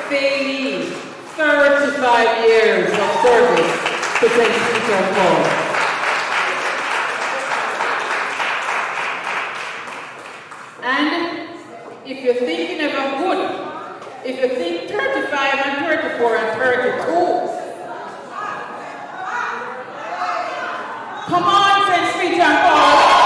Feli, 35 years of service to St. Peter and Paul. And if you're thinking of a good, if you think 35 and 34 and 32, come on, St. Peter and Paul.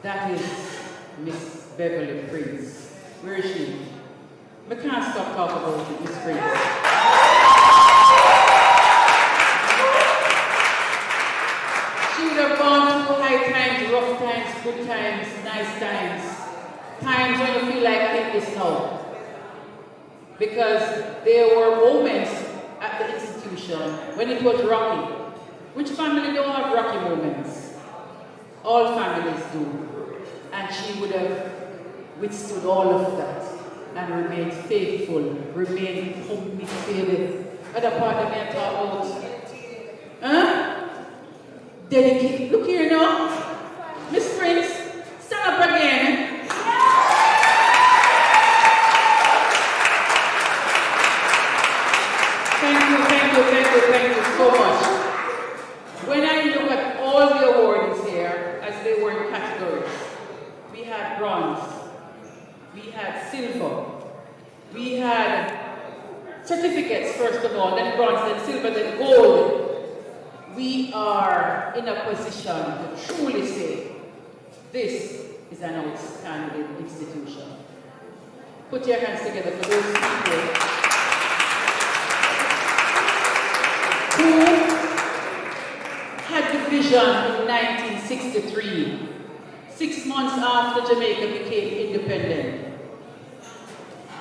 That is Miss Beverly Prince. Where is she? We can't stop talking about it, Miss Prince. She would have gone through high times, rough times, good times, nice times. Times when you feel like I think this now. because there were moments at the institution when it was rocky. Which family don't have rocky moments? All families do. And she would have withstood all of that and remained faithful, remained committed. Other part of me I talk about. Huh? Dedicated. Look here now. Miss Prince, stand up again. Thank you so much. When I look at all the awards here, as they were in categories, we had bronze, we had silver, we had certificates first of all, then bronze, then silver, then gold. We are in a position to truly say, this is an outstanding institution. Put your hands together for those people who had the vision in 1963, 6 months after Jamaica became independent.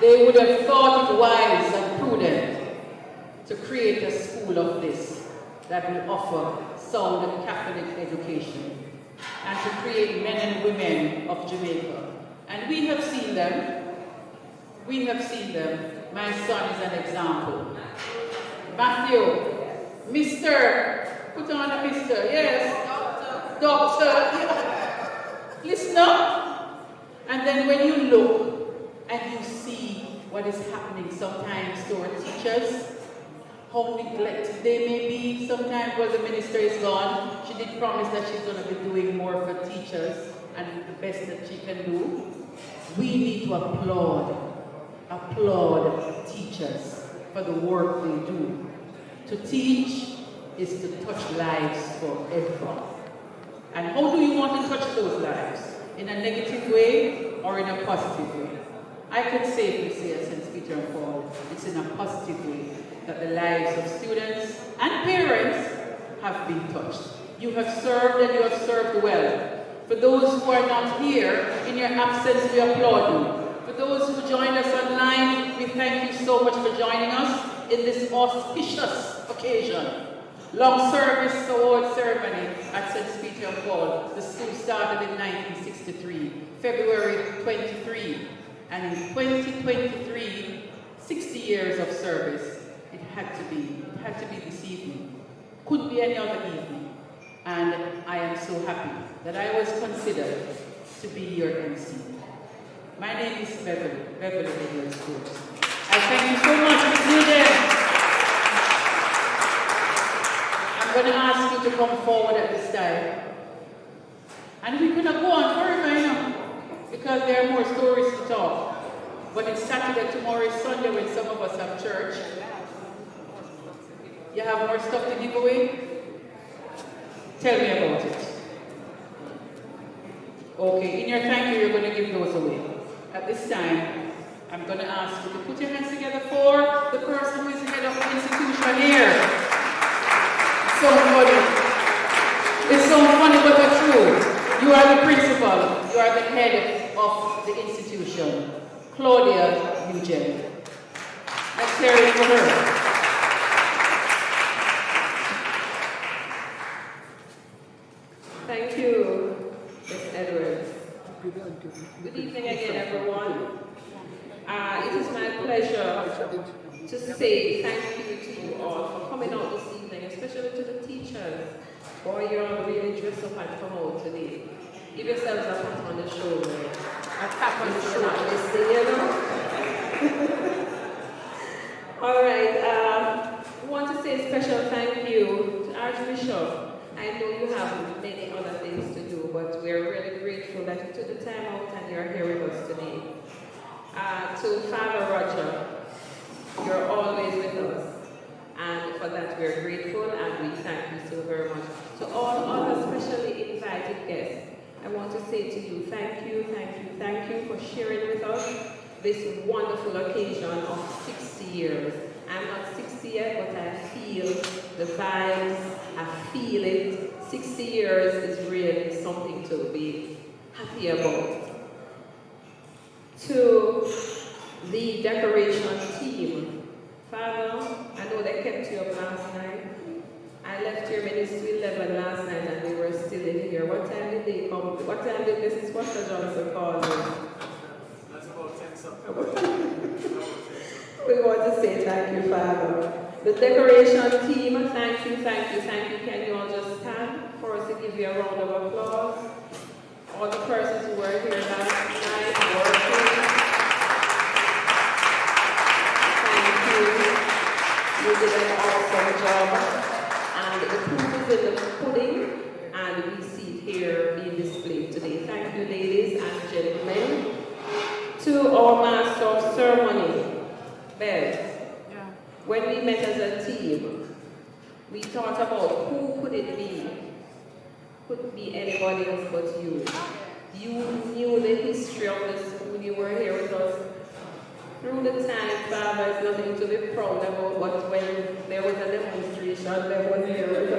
They would have thought it wise and prudent to create a school of this that will offer sound Catholic education and to create men and women of Jamaica. And we have seen them. We have seen them. My son is an example. Matthew, Mr. Put on a Mr. Yes. Doctor. Yeah. Listen up. And then when you look and you see what is happening sometimes to our teachers, how neglected they may be. Sometimes while the minister is gone, she did promise that she's going to be doing more for teachers and the best that she can do. We need to applaud teachers for the work they do. To teach is to touch lives forever. And how do you want to touch those lives? In a negative way or in a positive way? I can safely say at St. Peter and Paul, it's in a positive way that the lives of students and parents have been touched. You have served and you have served well. For those who are not here, in your absence, we applaud you. For those who joined us online, we thank you so much for joining us in this auspicious occasion. Long service award ceremony at St. Peter and Paul. The school started in 1963, February 23. And in 2023, 60 years of service, it had to be this evening. Couldn't be any other evening. And I am so happy that I was considered to be your MC. My name is Beverly Edwards. I thank you so much, Ms. Nugent. I'm going to ask you to come forward at this time. And we're going to go on forever, you know, because there are more stories to talk. But it's Saturday, tomorrow is Sunday when some of us have church. You have more stuff to give away? Tell me about it. Okay, in your thank you, you're going to give those away. At this time, I'm going to ask you to put your hands together for the person who is head of the institution here. It's so funny. It's so funny, but it's true. You are the principal. You are the head of the institution. Claudia Nugent. Let's hear it for her. Thank you, Ms. Edwards. Good evening again, everyone. It is my pleasure to say thank you to you all for coming out this evening, especially to the teachers. Boy, you all really dressed up and come out today. Give yourselves a pat on the shoulder. A tap on the shoulder, you know? All right. I want to say a special thank you to Archbishop. I know you have many other things to do, but we're really grateful that you took the time out and you're here with us today. To Father Roger, you're always with us. And for that we're grateful and we thank you so very much. To all other specially invited guests, I want to say to you, thank you for sharing with us this wonderful occasion of 60 years. I'm not 60 yet, but I feel the vibes, I feel it. 60 years is really something to be happy about. To the decoration team. Father, I know they kept you up last night. I left your ministry 11 last night and they were still in here. What time did they come? What time did Mrs. Foster Johnson call you? That's about 10 something. We want to say thank you, Father. The decoration team, thank you, thank you, thank you. Can you all just stand for us to give you a round of applause? All the persons who were here last night working. Thank you. You did an awesome job. And the proof is in the pudding, and we see it here being displayed today. Thank you, ladies and gentlemen. To our master of ceremony, Bev. When we met as a team, we thought about who could it be? Could be anybody else but you. You knew the history of the school. You were here with us through the time. Father is nothing to be proud about, but when there was a demonstration, there was here with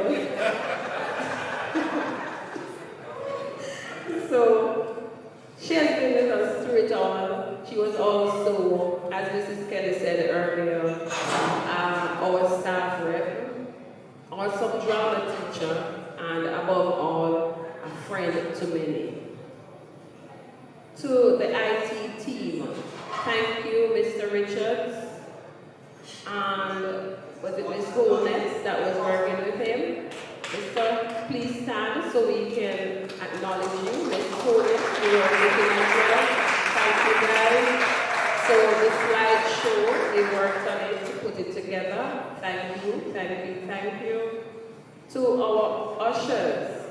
us. So she has been with us through it all. She was also, as Mrs. Kelly said earlier, our staff rep, also drama teacher, and above all, a friend to many. To the IT team, thank you, Mr. Richards, and was it Ms. Holness that was working with him? Mr. Please stand so we can acknowledge you. Ms. Holness, you are looking as well. Thank you, guys. So the slideshow, they worked on it to put it together. Thank you, thank you, thank you. To our ushers,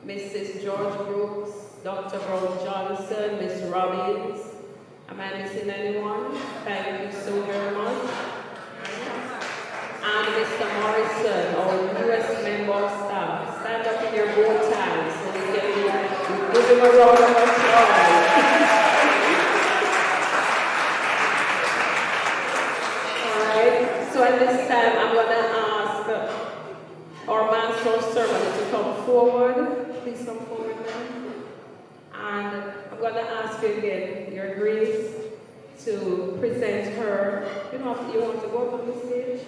Mrs. George Brooks, Dr. Brown Johnson, Miss Robbins. Am I missing anyone? Thank you so very much. And Mr. Morrison, our newest member of staff. Stand up in your bow ties so we can give him a round of applause. So at this time, I'm going to ask our master of ceremony to come forward. Please come forward now. And I'm going to ask you again, Your Grace, to present her. You know, you want to go up on the stage?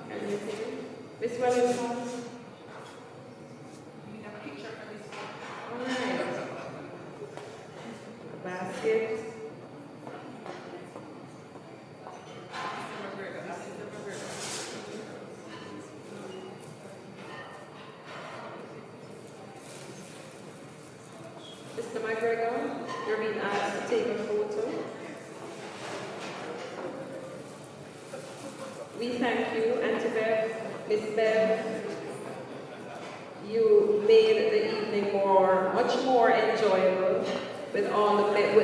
Can you see? Miss Wellington? We need a picture for this one. All right. A basket. Mr. McGregor, you're being asked to take a photo. We thank you, Auntie Bev, Miss Bev. You made the evening much more enjoyable with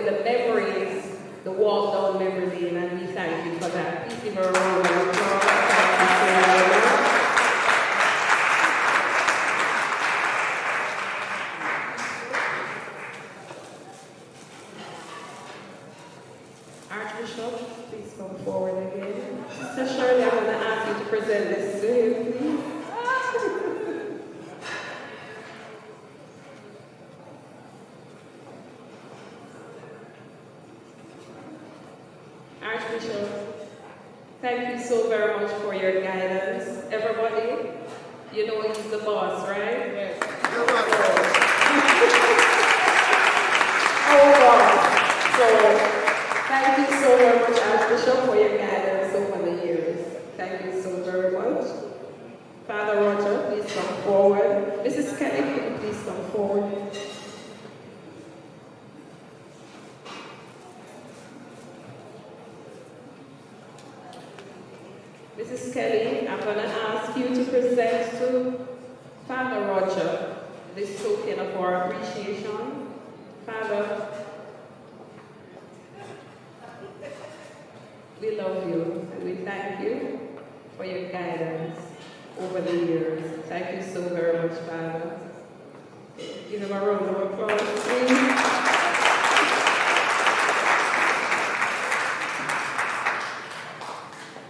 the memories, the walk down memory lane, and we thank you for that. Please give her a round of applause. Thank you so much. Archbishop, please come forward again. Sister Shirley, I'm going to ask you to present this to him, please. Archbishop, thank you so very much for your guidance. Everybody, you know he's the boss, right? Yes. Our boss. So, thank you so very much, Archbishop, for your guidance over the years. Thank you so very much. Father Roger, please come forward. Mrs. Kelly, please come forward. Mrs. Kelly, I'm going to ask you to present to Father Roger this token of our appreciation. Father, we love you and we thank you for your guidance over the years. Thank you so very much, Father. Give him a round of applause, please.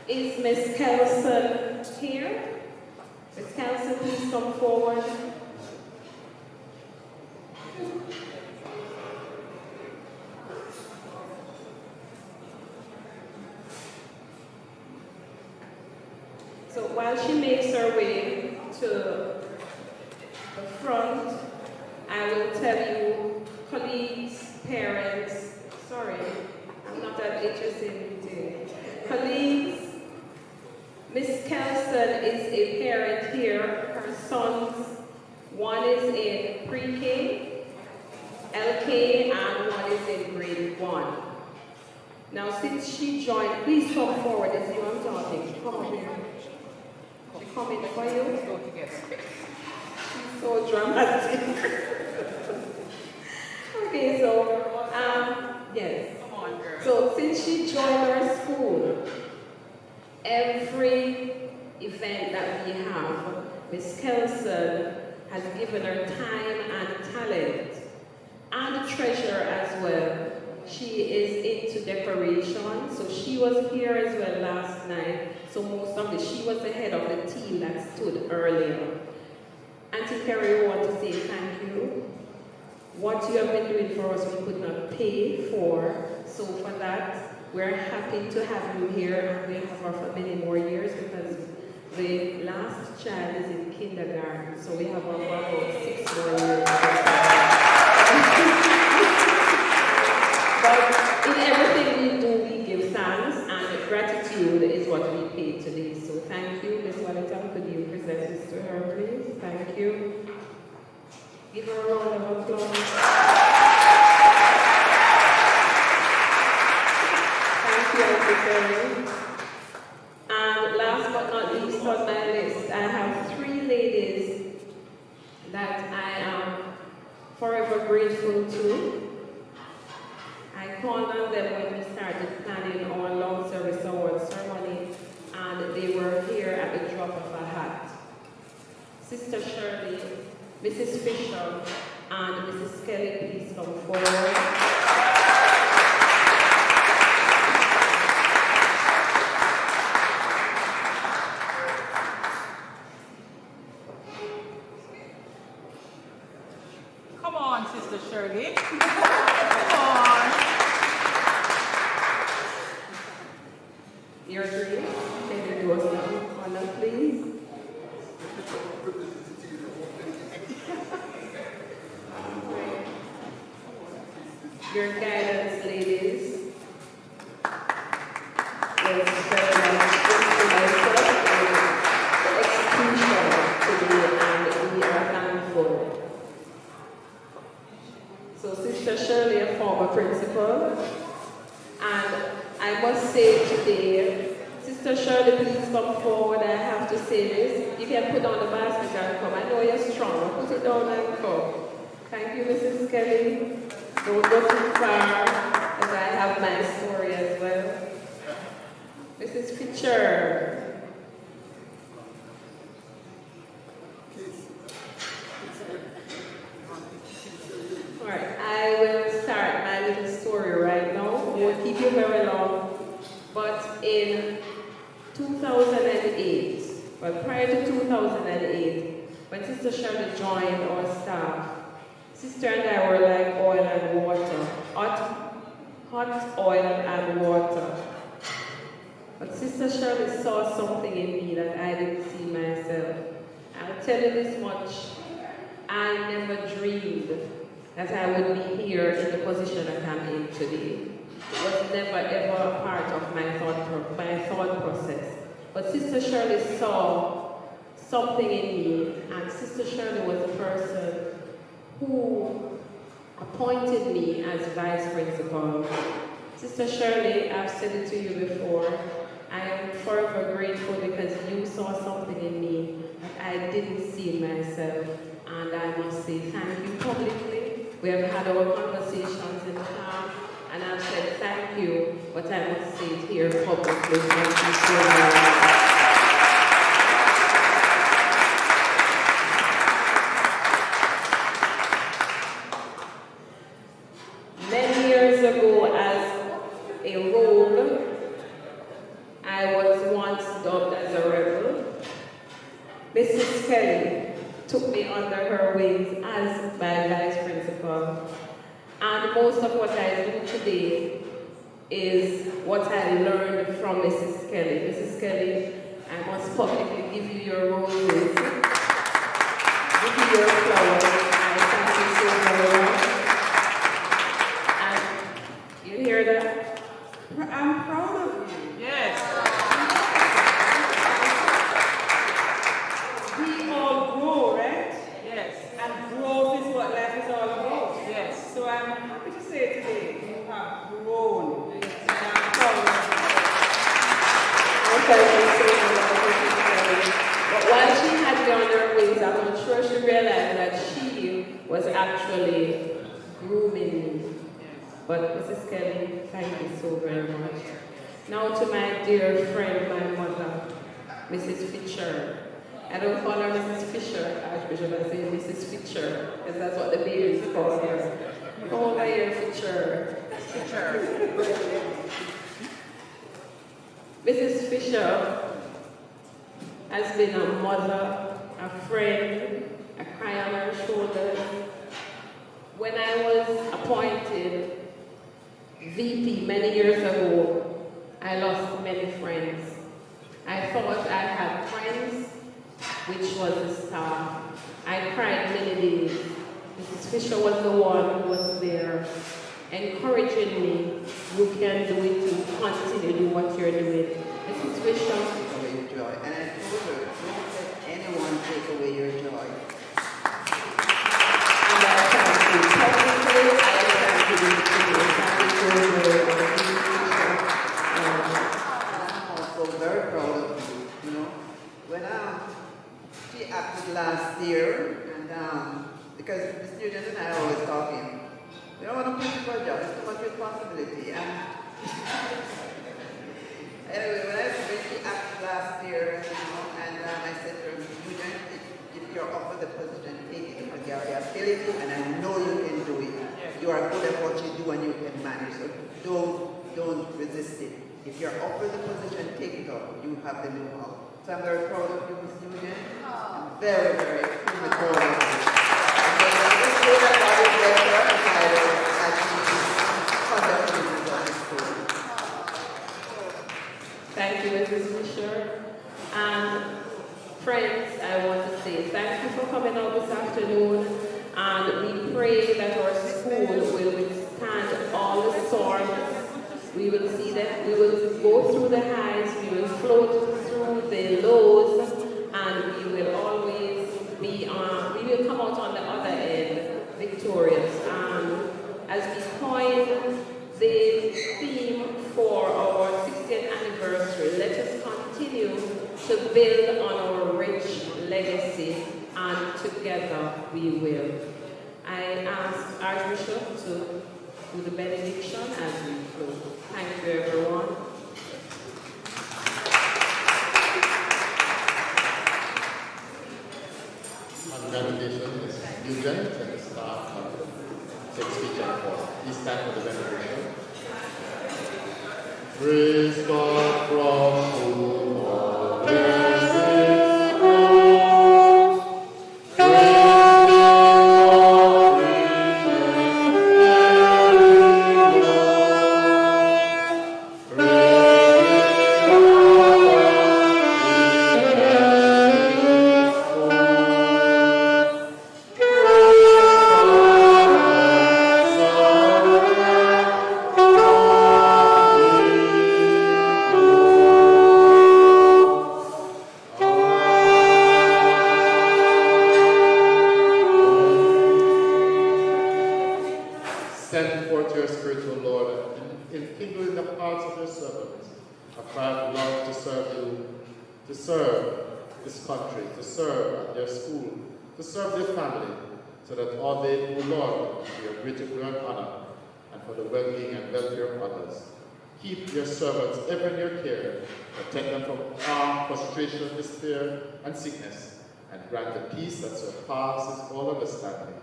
Is Miss Kelson here? Miss Kelson, please come forward. So while she makes her way to the front, I will tell you, colleagues, parents, sorry, I'm not that interested in detail. Colleagues, Miss Kelson is a parent here. Her sons, one is in pre-K, LK, and one is in grade 1. Now, since she joined, please come forward. This is who I'm talking. Come up here. She coming for you. Go together. She's so dramatic. Okay, so, yes. Come on, girl. So, since she joined our school, every event that we have, Miss Kelson has given her time and talent, and treasure as well. She is into decoration, so she was here as well last night. So she was the head of the team that stood earlier. Auntie Carrie, we want to say thank you. What you have been doing for us, we could not pay for. So for that, we're happy to have you here, and we have her for many more years because the last child is in kindergarten, so we have her for about 6 more years. But in everything we do, we give thanks, and gratitude is what we pay today. So thank you. Ms. Wellington, could you present this to her, please? Thank you. Give her a round of applause. Thank you, Auntie. And last but not least on my list, I have 3 ladies that I am forever grateful to. I called on them when we started planning our long service award ceremony, and they were here at the drop of a hat. Sister Shirley, Mrs. Fisher, and Mrs. Kelly, please come forward. Come on, Sister Shirley. Come on. Your dream, can you do us an honor, please? Your guidance, ladies. Was very much instrumental in the execution today, and we are thankful. So, Sister Shirley, a former principal, and I must say today, Sister Shirley, please come forward. I have to say this. You can put on the basket and come. I know you're strong. Put it down and come. Thank you, Mrs. Kelly. Don't go too far, as I have my story as well. Mrs. Fisher. All right, I will start my little story right now. I won't keep you very long. But in 2008, well, prior to 2008, when Sister Shirley joined our staff, Sister and I were like oil and water, hot oil and water. But Sister Shirley saw something in me that I didn't see myself. I'll tell you this much, I never dreamed that I would be here in the position that I'm in today. It was never ever a part of my thought process. But Sister Shirley saw something in me, and Sister Shirley was the person who appointed me as vice principal. Sister Shirley, I've said it to you before, I am forever grateful because you saw something in me that I didn't see in myself, and I must say thank you publicly. We have had our conversations in the past, and I've said thank you, but I must say it here publicly. Thank you so much. Many years ago, as a rogue, I was once dubbed as a rebel. Mrs. Kelly took me under her wings as my vice principal. And most of what I do today is what I learned from Mrs. Kelly. Mrs. Kelly, I must publicly give you your roses, give you your flowers. I thank you so very much. And you hear that? I'm proud of you. Yes. We all grow, right? Yes. And growth is what life is all about. Yes. So I'm happy to say today, you have grown. And I'm proud of you. Okay, but while she had me on her wings, I'm not sure she realized that she was actually grooming me. But Mrs. Kelly, thank you so very much. Now to my dear friend, my mother, Mrs. Fisher. I don't call her Mrs. Fisher, Archbishop, I say Mrs. Fisher, because that's what the babies call her. Oh, my dear Fisher. Mrs. Fisher has been a mother, a friend, a cry on her shoulders. When I was appointed VP many years ago, I lost many friends. I thought I had friends, which was the staff. I cried many days. Mrs. Fisher was the one who was there, encouraging me. You can do it, you continue to do what you're doing. Mrs. Fisher. Take away your joy. And I told her, don't let anyone take away your joy. And I thank you publicly, I thank you in I'm also very proud of you, you know. When she acted last year, and because the students and I are always talking, we don't want to push for a job, it's too much responsibility. And anyway, when she acted last year, you know, and I said to her, if you're offered the position, take it because you have the ability, and I know you can do it. You are good at what you do and you can manage, so don't resist it. If you're offered the position, take it up. You have the know-how. So I'm very proud of you, Ms. Nugent. I'm very, very proud of you. And I just know that God is there for her as she conducting this school. Thank you, Mrs. Fisher. And friends, I want to say thank you for coming out this afternoon. And we pray that our school will withstand all the storms. We will see that we will go through the highs, we will float through the lows, and we will always be on, we will come out on the other end victorious. As we coin the theme for our 60th anniversary, let us continue to build on our rich legacy, and together we will. I ask Archbishop to do the benediction as we close. Thank you, everyone. On benediction is Nugent and the staff take speech and pause. Please stand for the benediction. Praise God from whom all blessings flow. Praise God, riches very low. Praise Send forth your spiritual Lord, and enkindle in the hearts of your servants a cry of love to serve you, to serve this country, to serve at their school, to serve their family, so that all they who Lord be of greater glory and honor, and for the well-being and welfare of others. Keep your servants ever in your care, protect them from harm, frustration, despair, and sickness, and grant the peace that surpasses all understanding.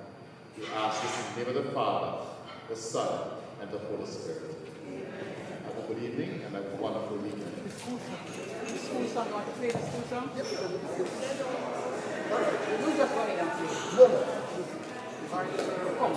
We ask this in the name of the Father, the Son, and the Holy Spirit. Have a good evening and a wonderful weekend. The school song, you want to play the school song? Yep. You just run it and play. No. Come.